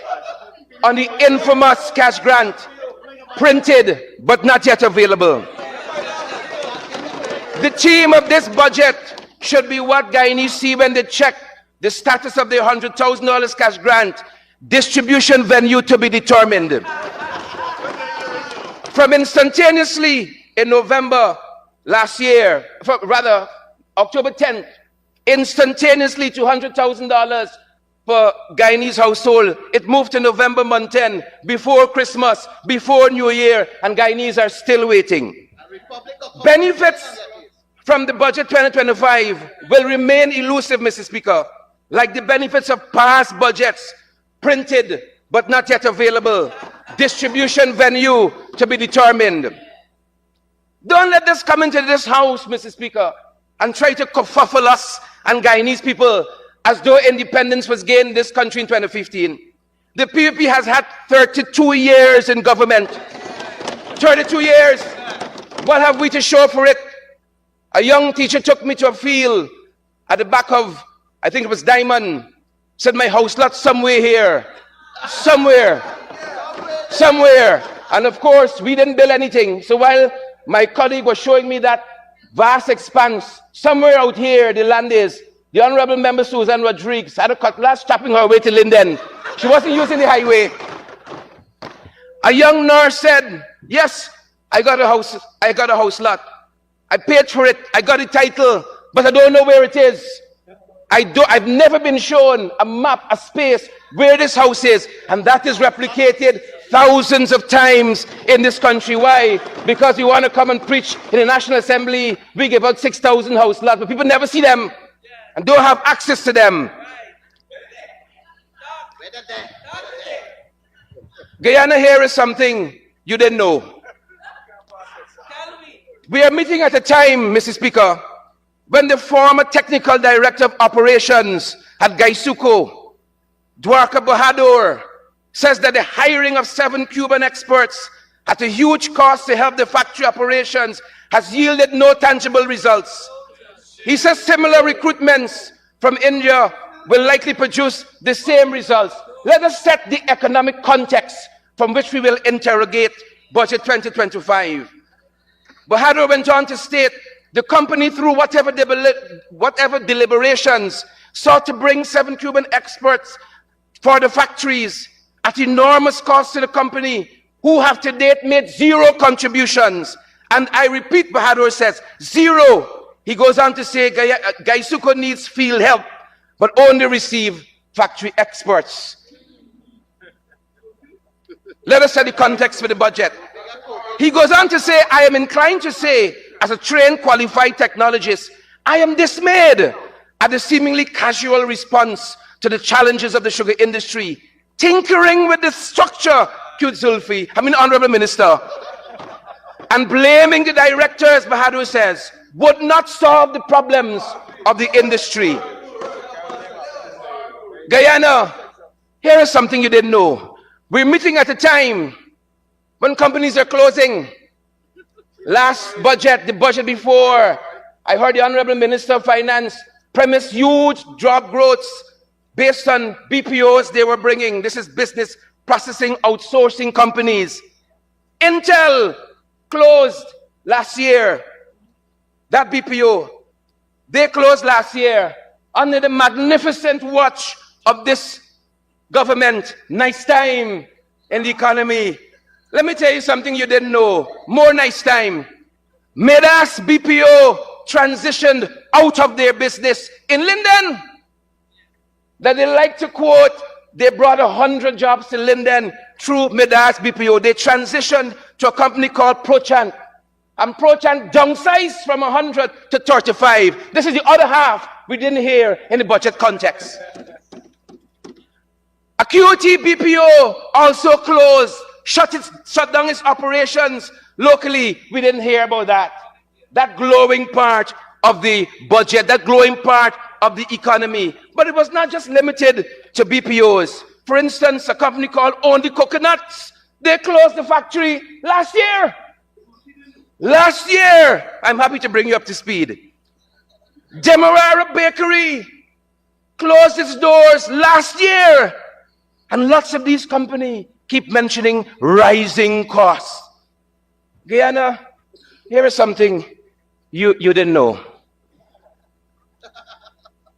on the infamous cash grant, printed but not yet available. The theme of this budget should be what Guyanese see when they check the status of the $100,000 cash grant, distribution venue to be determined. From instantaneously in November last year, rather October 10th, instantaneously $200,000 per Guyanese household. It moved to November month 10, before Christmas, before New Year, and Guyanese are still waiting. Benefits from the budget 2025 will remain elusive, Mr. Speaker, like the benefits of past budgets, printed but not yet available, distribution venue to be determined. Don't let this come into this house, Mr. Speaker, and try to kerfuffle us and Guyanese people as though independence was gained in this country in 2015. The PPP has had 32 years in government. 32 years. What have we to show for it? A young teacher took me to a field at the back of, I think it was Diamond, said my house lot somewhere here. Somewhere. And of course, we didn't build anything. So while my colleague was showing me that vast expanse, somewhere out here, the land is, the Honorable Member Susan Rodriguez had a cutlass chopping her way to Linden. She wasn't using the highway. A young nurse said, yes, I got a house lot. I paid for it, I got a title, but I don't know where it is. I've never been shown a map, a space where this house is, and that is replicated thousands of times in this country. Why? Because we want to come and preach in the National Assembly. We give out 6,000 house lots, but people never see them and don't have access to them. Guyana here is something you didn't know. We are meeting at a time, Mr. Speaker, when the former technical director of operations at Gaisuco, Dwarka Bahadur, says that the hiring of 7 Cuban experts at a huge cost to help the factory operations has yielded no tangible results. He says similar recruitments from India will likely produce the same results. let us set the economic context from which we will interrogate Budget 2025. Bahadur went on to state, the company, through whatever deliberations, sought to bring 7 Cuban experts for the factories at enormous cost to the company, who have to date made 0 contributions. And I repeat, Bahadur says, 0. He goes on to say, Gaisuco needs field help, but only receive factory experts. Let us set the context for the budget. He goes on to say, I am inclined to say, as a trained, qualified technologist, I am dismayed at the seemingly casual response to the challenges of the sugar industry, tinkering with the structure, Honorable Minister, and blaming the directors, Bahadur says, would not solve the problems of the industry. Guyana, here is something you didn't know. We're meeting at a time when companies are closing. Last budget, the budget before, I heard the Honorable Minister of Finance premise huge job growths based on BPOs they were bringing. This is business processing outsourcing companies. Intel closed last year. That BPO, they closed last year under the magnificent watch of this government. Nice time in the economy. Let me tell you something you didn't know. More nice time. Midas BPO transitioned out of their business in Linden. That they like to quote, they brought 100 jobs to Linden through Midas BPO. They transitioned to a company called Prochant. And Prochant downsized from 100 to 35. This is the other half we didn't hear in the budget context. Acuity BPO also closed, shut down its operations locally. We didn't hear about that. That glowing part of the budget, that glowing part of the economy. But it was not just limited to BPOs. For instance, a company called Own the Coconuts, they closed the factory last year. Last year, I'm happy to bring you up to speed. Demerara Bakery closed its doors last year. And lots of these companies keep mentioning rising costs. Guyana, here is something you didn't know.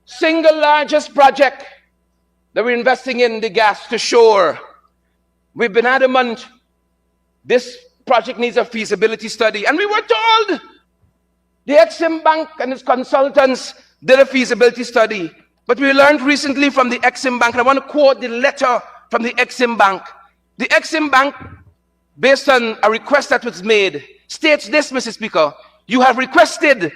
Single largest project that we're investing in, the gas to shore. We've been adamant this project needs a feasibility study. And we were told the Exim Bank and its consultants did a feasibility study. But we learned recently from the Exim Bank, and I want to quote the letter from the Exim Bank. The Exim Bank, based on a request that was made, states this, Mr. Speaker, you have requested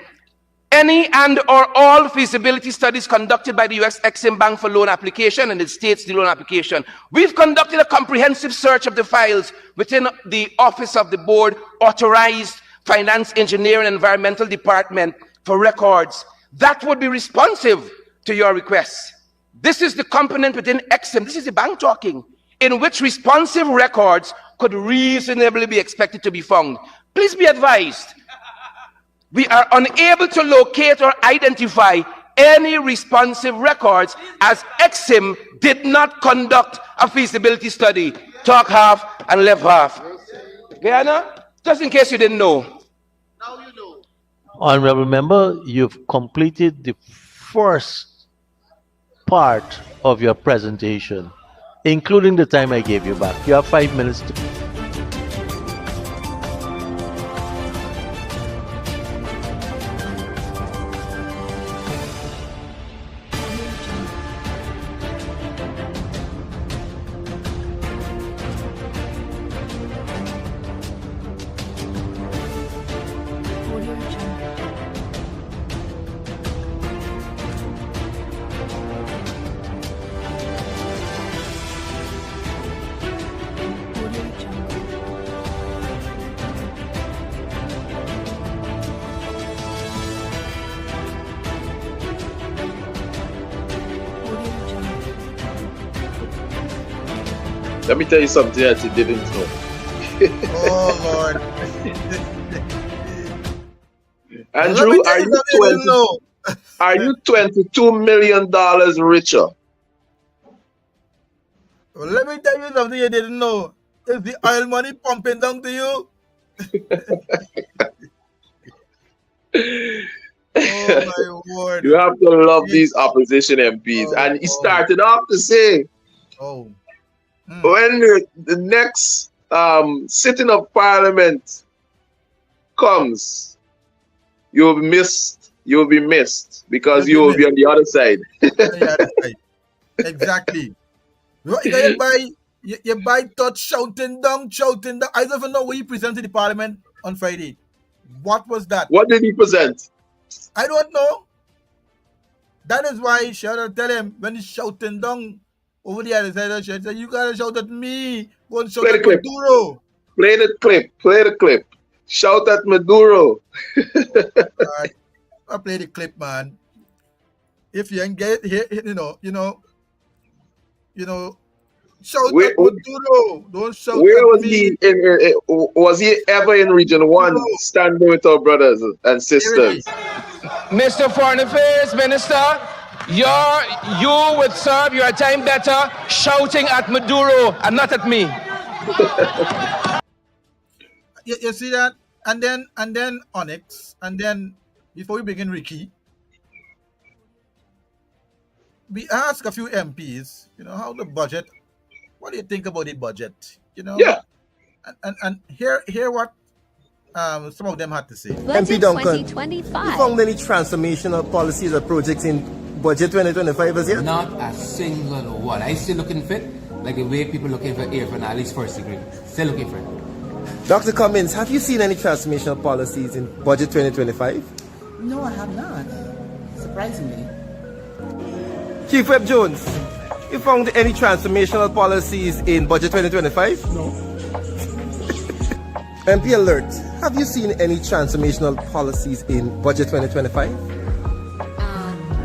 any and or all feasibility studies conducted by the U.S. Exim Bank for loan application, and it states the loan application. We've conducted a comprehensive search of the files within the Office of the Board Authorized Finance, Engineering, and Environmental Department for records that would be responsive to your requests. This is the component within Exim, this is the bank talking, in which responsive records could reasonably be expected to be found. Please be advised, we are unable to locate or identify any responsive records as Exim did not conduct a feasibility study. Talk half and left half. Guyana, just in case you didn't know. Now you know. Honorable Member, you've completed the first part of your presentation, including the time I gave you back. You have 5 minutes to... Let me tell you something that you didn't know. Oh, Lord. Andrew, are you $22 million richer Well, let me tell you something you didn't know. Is the oil money pumping down to you? Oh my word. You have to love these opposition MPs. And he started off to say, Oh. when the next sitting of parliament comes, you will be missed. You will be missed because you will be on the other side. Yeah, that's right. Exactly. You buy touch shouting down. I don't even know what he presented to the parliament on Friday. What was that? What did he present? I don't know. That is why Shadow tell him when he's shouting down over the other side of the shed, you gotta shout at me. Go and shout Play the at clip. Maduro. Play the clip. Play the clip. Shout at Maduro. I play the clip, man. If you ain't get it, shout Where- at Maduro. Don't shout Where at was me. he? Was he ever in Region 1 No. standing with our brothers and sisters? Mr. Foreign Affairs Minister, you would serve your time better shouting at Maduro and not at me. You see that? And then Onyx, and then before we begin, Ricky, we ask a few MPs, how the budget. What do you think about the budget? Yeah. And hear what some of them had to say. MP Duncan, you found any transformational policies or projects in budget 2025 as yet? Not a single one. I still looking fit, like the way people looking for air for at least first degree. Still looking for it. Dr. Cummins, have you seen any transformational policies in budget 2025? No, I have not. Surprisingly. Chief Webb Jones, you found any transformational policies in budget 2025? No. MP Alert, have you seen any transformational policies in budget 2025?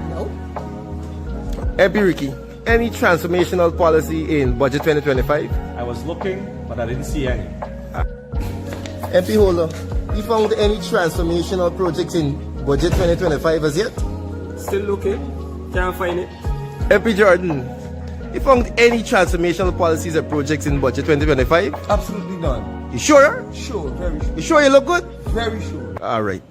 No. MP Ricky, any transformational policy in budget 2025? I was looking, but I didn't see any. MP Holder, you found any transformational projects in budget 2025 as yet? Still looking. Can't find it. MP Jordan, you found any transformational policies or projects in budget 2025? Absolutely none. You sure? Sure, very sure. You sure you look good? Very sure. All right.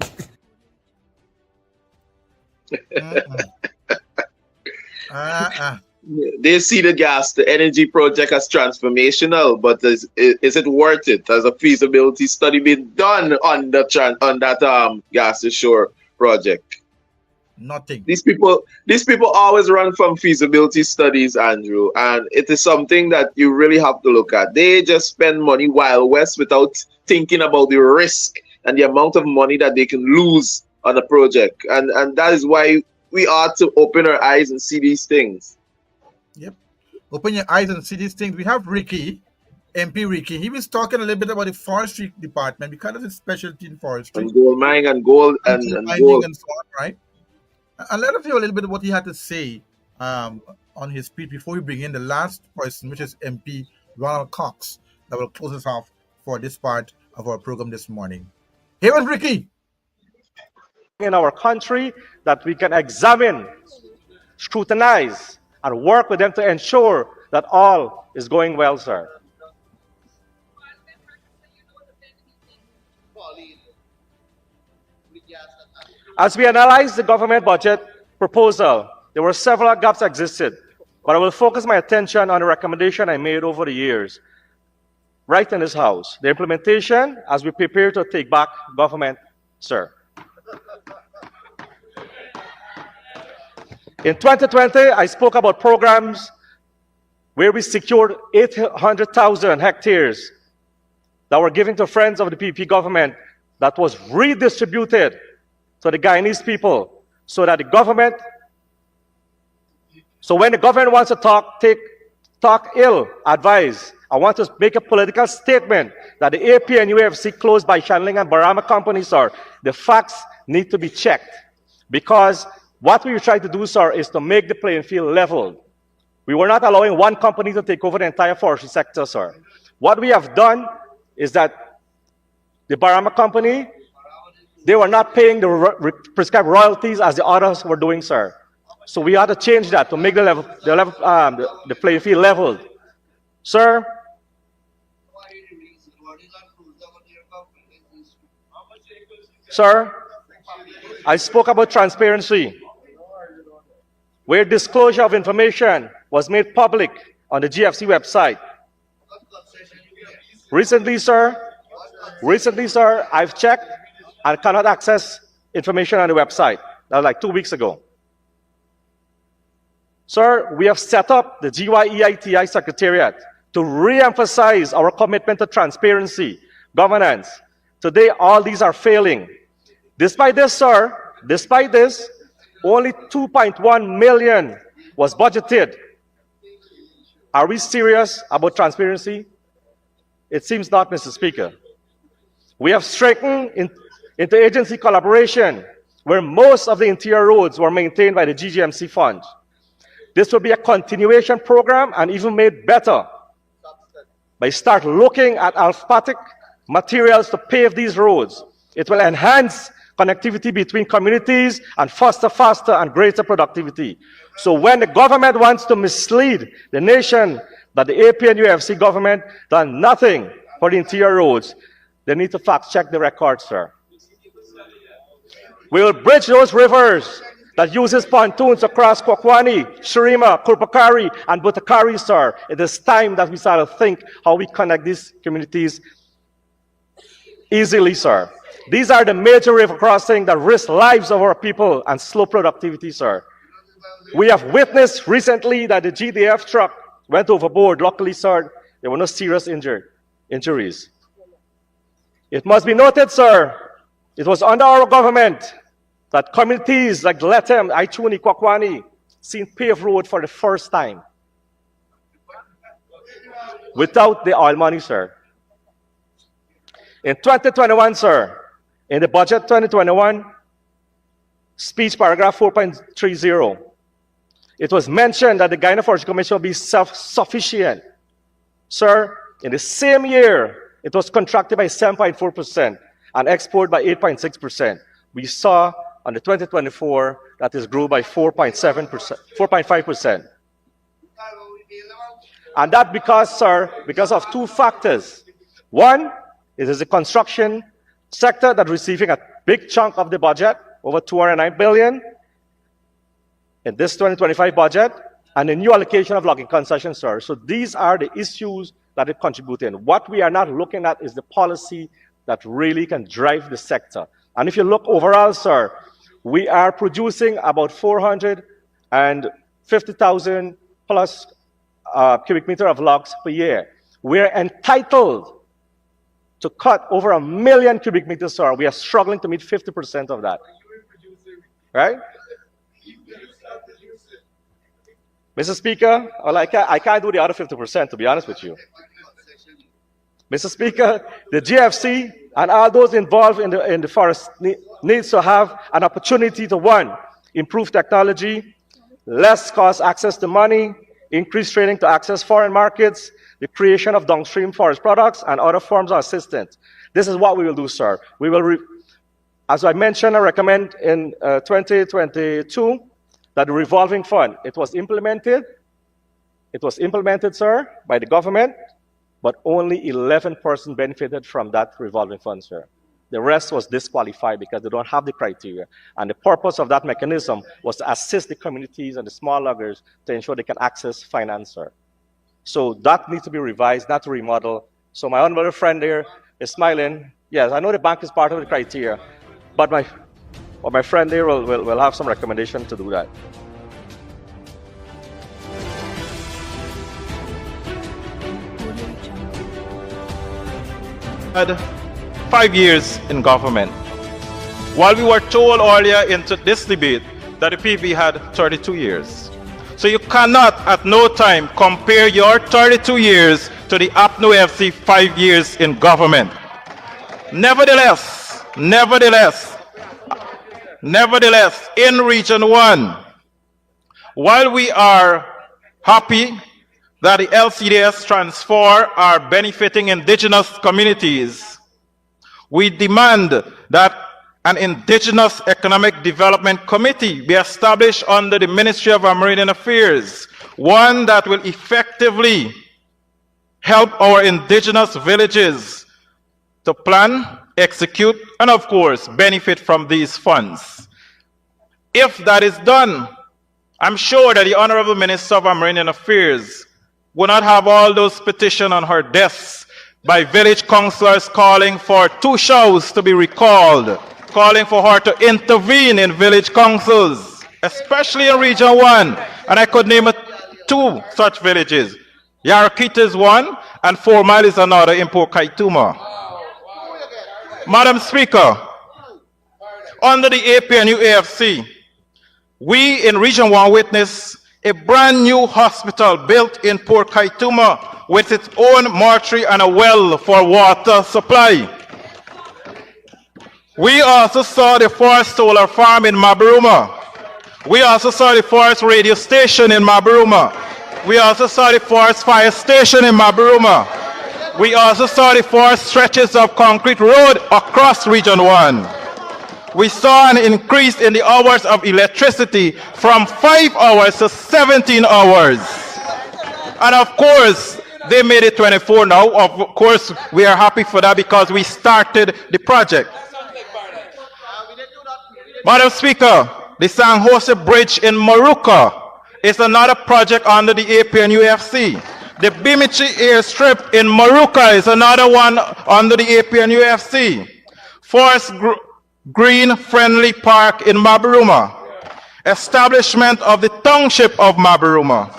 They see the gas, the energy project as transformational, but is it worth it? Has a feasibility study been done on that gas to shore project? Nothing. These people always run from feasibility studies, Andrew, and it is something that you really have to look at. They just spend money Wild West without thinking about the risk and the amount of money that they can lose on a project, and that is why we ought to open our eyes and see these things. Yep. Open your eyes and see these things. We have Ricky, MP Ricky. He was talking a little bit about the forestry department because of his specialty in forestry. And gold mining and gold and mining gold. and so on, right? And let us hear a little bit of what he had to say on his speech before we bring in the last person, which is MP Ronald Cox, that will close us off for this part of our program this morning. Here is Ricky. In our country that we can examine, scrutinize, and work with them to ensure that all is going well, sir. As we analyze the government budget proposal, there were several gaps that existed, but I will focus my attention on the recommendation I made over the years, right in this House. The implementation as we prepare to take back government, sir. In 2020, I spoke about programs where we secured 800,000 hectares that were given to friends of the PP government that was redistributed to the Guyanese people so that the government, so when the government wants to talk ill, advise, I want to make a political statement that the AP and UFC closed by Shandling and Barama companies, sir, the facts need to be checked because what we try to do, sir, is to make the playing field level. We were not allowing one company to take over the entire forestry sector, sir. What we have done is that the Barama company, they were not paying the prescribed royalties as the others were doing, sir. So we had to change that to make the playing field leveled. Sir, I spoke about transparency, where disclosure of information was made public on the GFC website. Recently, sir, I've checked and cannot access information on the website. That was like 2 weeks ago. Sir, we have set up the GYEITI Secretariat to re-emphasize our commitment to transparency, governance. Today, all these are failing. Despite this, sir, only 2.1 million was budgeted. Are we serious about transparency? It seems not, Mr. Speaker. We have strengthened interagency collaboration, where most of the interior roads were maintained by the GGMC fund. This will be a continuation program and even made better by start looking at aliphatic materials to pave these roads. It will enhance connectivity between communities and foster faster and greater productivity. So when the government wants to mislead the nation that the AP and UFC government done nothing for the interior roads, they need to fact check the record, sir. We will bridge those rivers that uses pontoons across Kwakwani, Shirima, Kurpakari, and Butakari, sir. It is time that we start to think how we connect these communities easily, sir. These are the major river crossings that risk lives of our people and slow productivity, sir. We have witnessed recently that the GDF truck went overboard. Luckily, sir, there were no serious injuries. It must be noted, sir, it was under our government that communities like Letem, Aichuni, Kwakwani seen paved road for the first time without the oil money, sir. In 2021, sir, in the budget 2021, speech paragraph 4.30, it was mentioned that the Guyana Forestry Commission will be self-sufficient. Sir, in the same year, it was contracted by 7.4% and export by 8.6%. We saw on the 2024 that is grew by 4.5%. And that because, sir, because of two factors. One, it is the construction sector that receiving a big chunk of the budget, over 209 billion in this 2025 budget, and a new allocation of logging concessions, sir. So these are the issues that it contributed. What we are not looking at is the policy that really can drive the sector. And if you look overall, sir, we are producing about 450,000 plus cubic meter of logs per year. We're entitled to cut over 1 million cubic meters, sir. We are struggling to meet 50% of that. Right? Mr. Speaker, well, I can't do the other 50%, to be honest with you. Mr. Speaker, the GFC and all those involved in the forest needs to have an opportunity to, one, improve technology, less cost access to money, increase training to access foreign markets, the creation of downstream forest products, and other forms of assistance. This is what we will do, sir. We will, as I mentioned, I recommend in 2022 that the revolving fund, it was implemented, sir, by the government, but only 11% benefited from that revolving fund, sir. The rest was disqualified because they don't have the criteria. And the purpose of that mechanism was to assist the communities and the small loggers to ensure they can access finance, sir. So that needs to be revised, not to remodel. So my honorable friend there is smiling. Yes, I know the bank is part of the criteria, but my friend there will have some recommendation to do that. Had 5 years in government. While we were told earlier into this debate that the PV had 32 years. So you cannot at no time compare your 32 years to the APNO FC 5 years in government. Nevertheless, in Region 1, while we are happy that the LCDS transfer are benefiting indigenous communities, we demand that an Indigenous Economic Development Committee be established under the Ministry of Agrarian Affairs, one that will effectively help our indigenous villages to plan, execute, and of course, benefit from these funds. If that is done, I'm sure that the Honorable Minister of Amerindian Affairs will not have all those petitions on her desk by village councillors calling for 2 shows to be recalled, calling for her to intervene in village councils, especially in Region 1. And I could name 2 such villages. Yarakita is one, and 4 Mile is another in Port Kaituma. Madam Speaker, under the APNU AFC, we in Region 1 witnessed a brand new hospital built in Port Kaituma with its own mortuary and a well for water supply. We also saw the Forest Solar Farm in Mabaruma. We also saw the Forest Radio Station in Mabaruma. We also saw the Forest Fire Station in Mabaruma. We also saw the 4 stretches of concrete road across Region 1. We saw an increase in the hours of electricity from 5 hours to 17 hours. And of course, they made it 24 now. Of course, we are happy for that because we started the project. Madam Speaker, the San Jose Bridge in Maruca is another project under the APNUFC. The Bimichi Airstrip in Maruca is another one under the APNUFC. Forest Green Friendly Park in Mabaruma. Establishment of the Township of Mabaruma.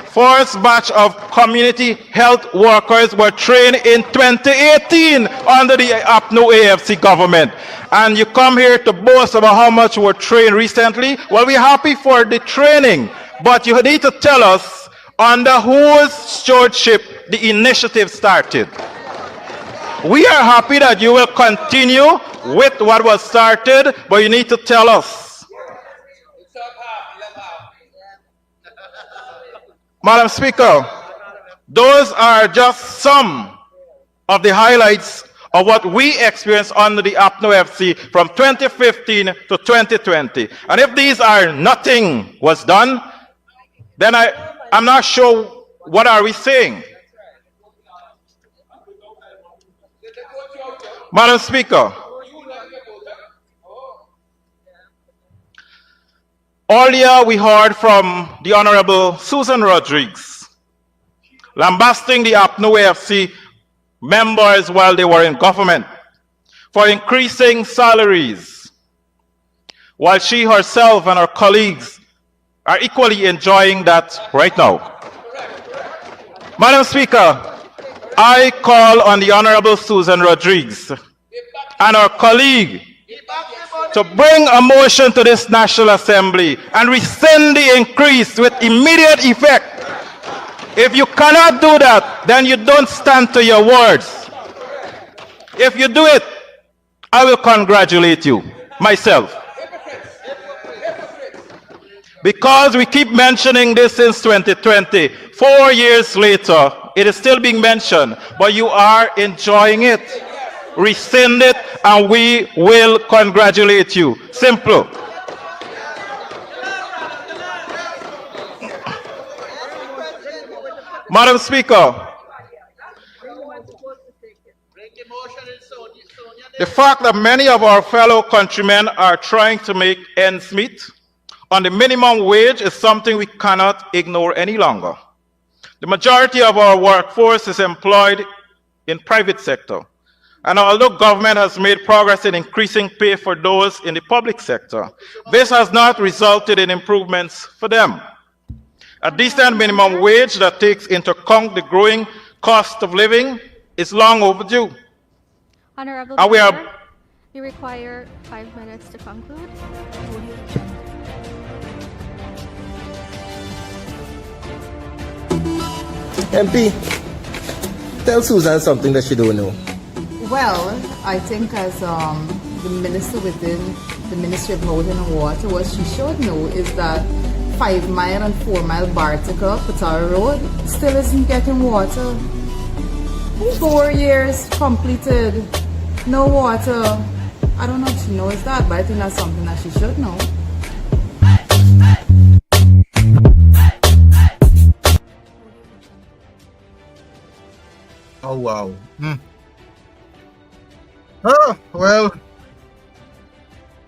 First batch of community health workers were trained in 2018 under the APNU AFC government. And you come here to boast about how much were trained recently. Well, we're happy for the training, but you need to tell us under whose stewardship the initiative started. We are happy that you will continue with what was started, but you need to tell us. Madam Speaker, those are just some of the highlights of what we experienced under the APNU FC from 2015 to 2020. And if these are nothing was done, then I'm not sure what are we saying. Madam Speaker, earlier we heard from the Honorable Susan Rodriguez lambasting the APNU AFC members while they were in government for increasing salaries, while she herself and her colleagues are equally enjoying that right now. Madam Speaker, I call on the Honorable Susan Rodriguez and her colleague to bring a motion to this National Assembly and rescind the increase with immediate effect. If you cannot do that, then you don't stand to your words. If you do it, I will congratulate you, myself. Because we keep mentioning this since 2020, 4 years later, it is still being mentioned, but you are enjoying it. Rescind it, and we will congratulate you. Simple. Madam Speaker, the fact that many of our fellow countrymen are trying to make ends meet on the minimum wage is something we cannot ignore any longer. The majority of our workforce is employed in private sector. And although government has made progress in increasing pay for those in the public sector, this has not resulted in improvements for them. A decent minimum wage that takes into account the growing cost of living is long overdue. Honorable And Member, you require 5 minutes to conclude. MP, tell Susan something that she don't know. Well, I think as the minister within the Ministry of Housing and Water, what she should know is that 5 Mile and 4 Mile Bartica, Patara Road, still isn't getting water. 4 years completed, no water. I don't know if she knows that, but I think that's something that she should know. Oh wow. Oh well,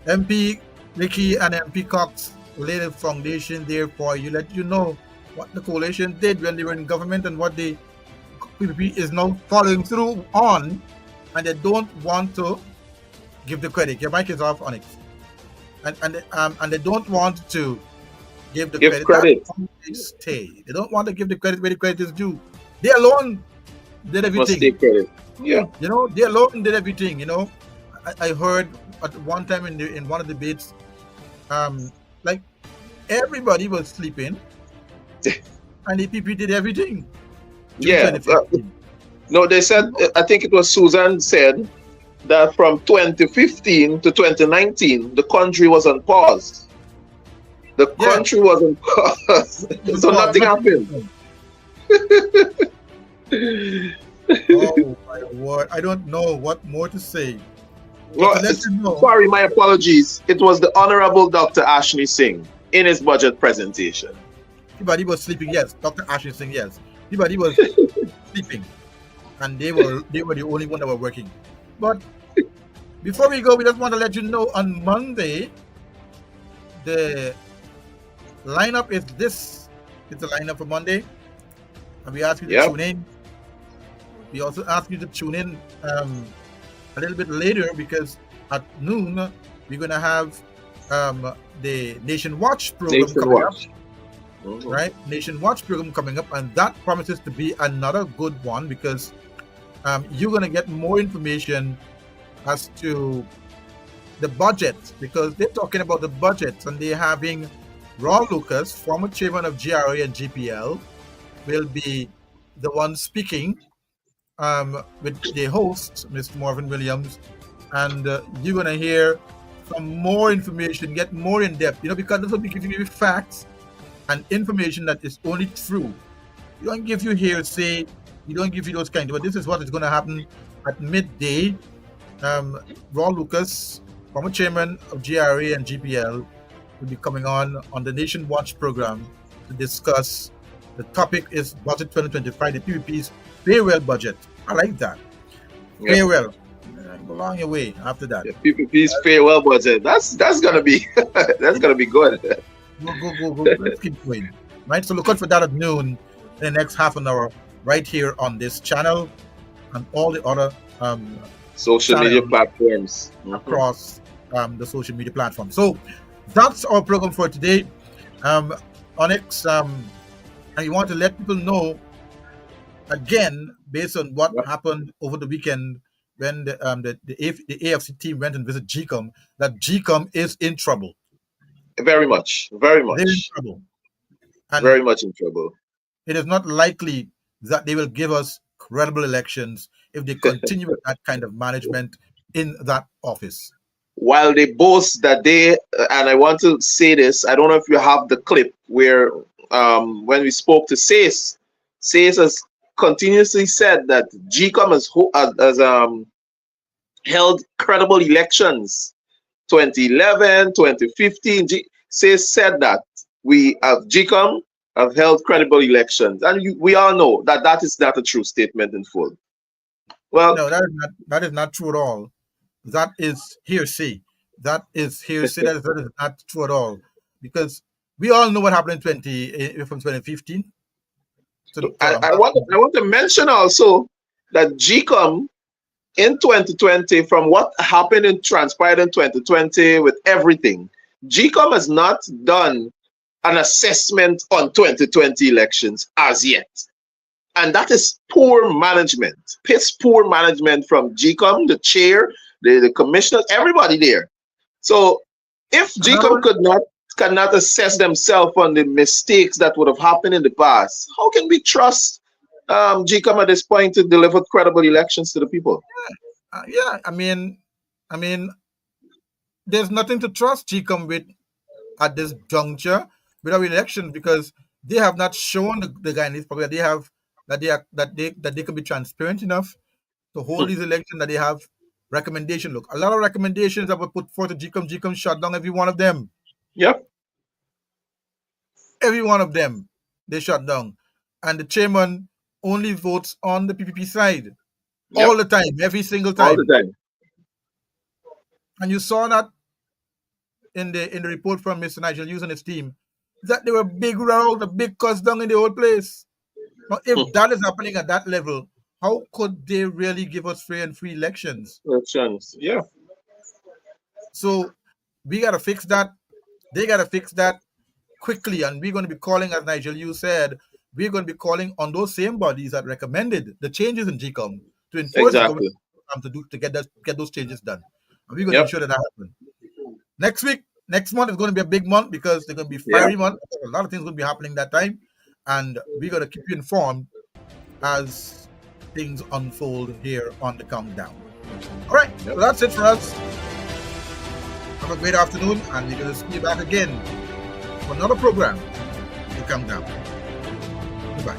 MP Ricky and MP Cox laid a foundation there for you, let you know what the coalition did when they were in government and what the PPP is now following through on, and they don't want to give the credit. Your mic is off, Onyx. And they don't want to give the Give credit. credit. That's how they stay. They don't want to give the credit where the credit is due. They alone did Must everything. take credit. Yeah. You know, they alone did everything. You know, I heard at one time in one of the debates, like everybody was sleeping, and the PP did everything. June Yeah. 2015. No, they said, I think it was Susan said that from 2015 to 2019, the country was on pause. The Yeah. country was on pause. So nothing happened. Oh my word! I don't know what more to say. Well, To let you know, sorry, my apologies. It was the Honorable Dr. Ashley Singh in his budget presentation. everybody was sleeping. Yes, Dr. Ashley Singh. Yes, everybody was sleeping, and they were the only one that were working. But before we go, we just want to let you know on Monday, the lineup is this. It's the lineup for Monday, and we ask you to Yep. tune in. We also ask you to tune in a little bit later because at noon we're gonna have the Nation Watch program Nation coming Watch. up. Right? Nation Watch program coming up, and that promises to be another good one because you're gonna get more information as to the budget because they're talking about the budget and they're having Ron Lucas, former chairman of GRA and GPL, will be the one speaking with the host, Mr. Marvin Williams, and you're gonna hear some more information, get more in depth. You know, because this will be giving you facts and information that is only true. You don't give you hearsay. You don't give you those kind. But this is what is going to happen at midday. Ron Lucas, former chairman of GRA and GPL, will be coming on the Nation Watch program to discuss. The topic is Budget 2025, the PPP's farewell budget. I like that. Yeah. Farewell. Go along your way after that. The PPP's farewell budget. That's gonna be that's gonna be good. Go. Let's keep going. Right? So look out for that at noon in the next half an hour right here on this channel and all the other Social media channels platforms. across the social media platforms. So that's our program for today. Onyx, and you want to let people know again, based on what happened over the weekend when the AFC team went and visited GCOM, that GCOM is in trouble. Very much. They're in trouble. And Very much in trouble. it is not likely that they will give us credible elections if they continue with that kind of management in that office. While they boast that they, and I want to say this, I don't know if you have the clip where when we spoke to SACE has continuously said that GCOM has held credible elections. 2011, 2015, SACE said that we have GCOM have held credible elections, and we all know that that is not a true statement in full. Well, No, that is not true at all. That is hearsay. That is hearsay. that is not true at all. Because we all know what happened in from 2015. So, I want to mention also that GCOM in 2020, from what happened and transpired in 2020 with everything, GCOM has not done an assessment on 2020 elections as yet. And that is poor management. It's poor management from GCOM, the chair, the commissioner, everybody there. So if GCOM cannot assess themselves on the mistakes that would have happened in the past, how can we trust GCOM at this point to deliver credible elections to the people? yeah, I mean, there's nothing to trust GCOM with at this juncture with our election because they have not shown the Guyanese public that they can be transparent enough to hold these elections, that they have recommendation. Look, a lot of recommendations that were put forth to GCOM shut down every one of them. Yep. Every one of them they shut down, and the chairman only votes on the PPP side. Yep. All the time, every single time. All the time. And you saw that in the report from Mr. Nigel Hughes and his team, that there were big row, the big cuts down in the whole place. Now, if that is happening at that level, how could they really give us fair and free elections? Elections, yeah. So we got to fix that. They got to fix that quickly. And we're going to be calling, as Nigel Hughes said, we're going to be calling on those same bodies that recommended the changes in GCOM to enforce the Exactly. government to get those changes done. And we're going to ensure that happens. Next month is going to be a big month because they're going to be fiery month. A lot of things going to be happening that time. And we're going to keep you informed as things unfold here on the Countdown. All right, so that's it for us. Have a great afternoon, and we're going to see you back again for another program, The Countdown. Goodbye.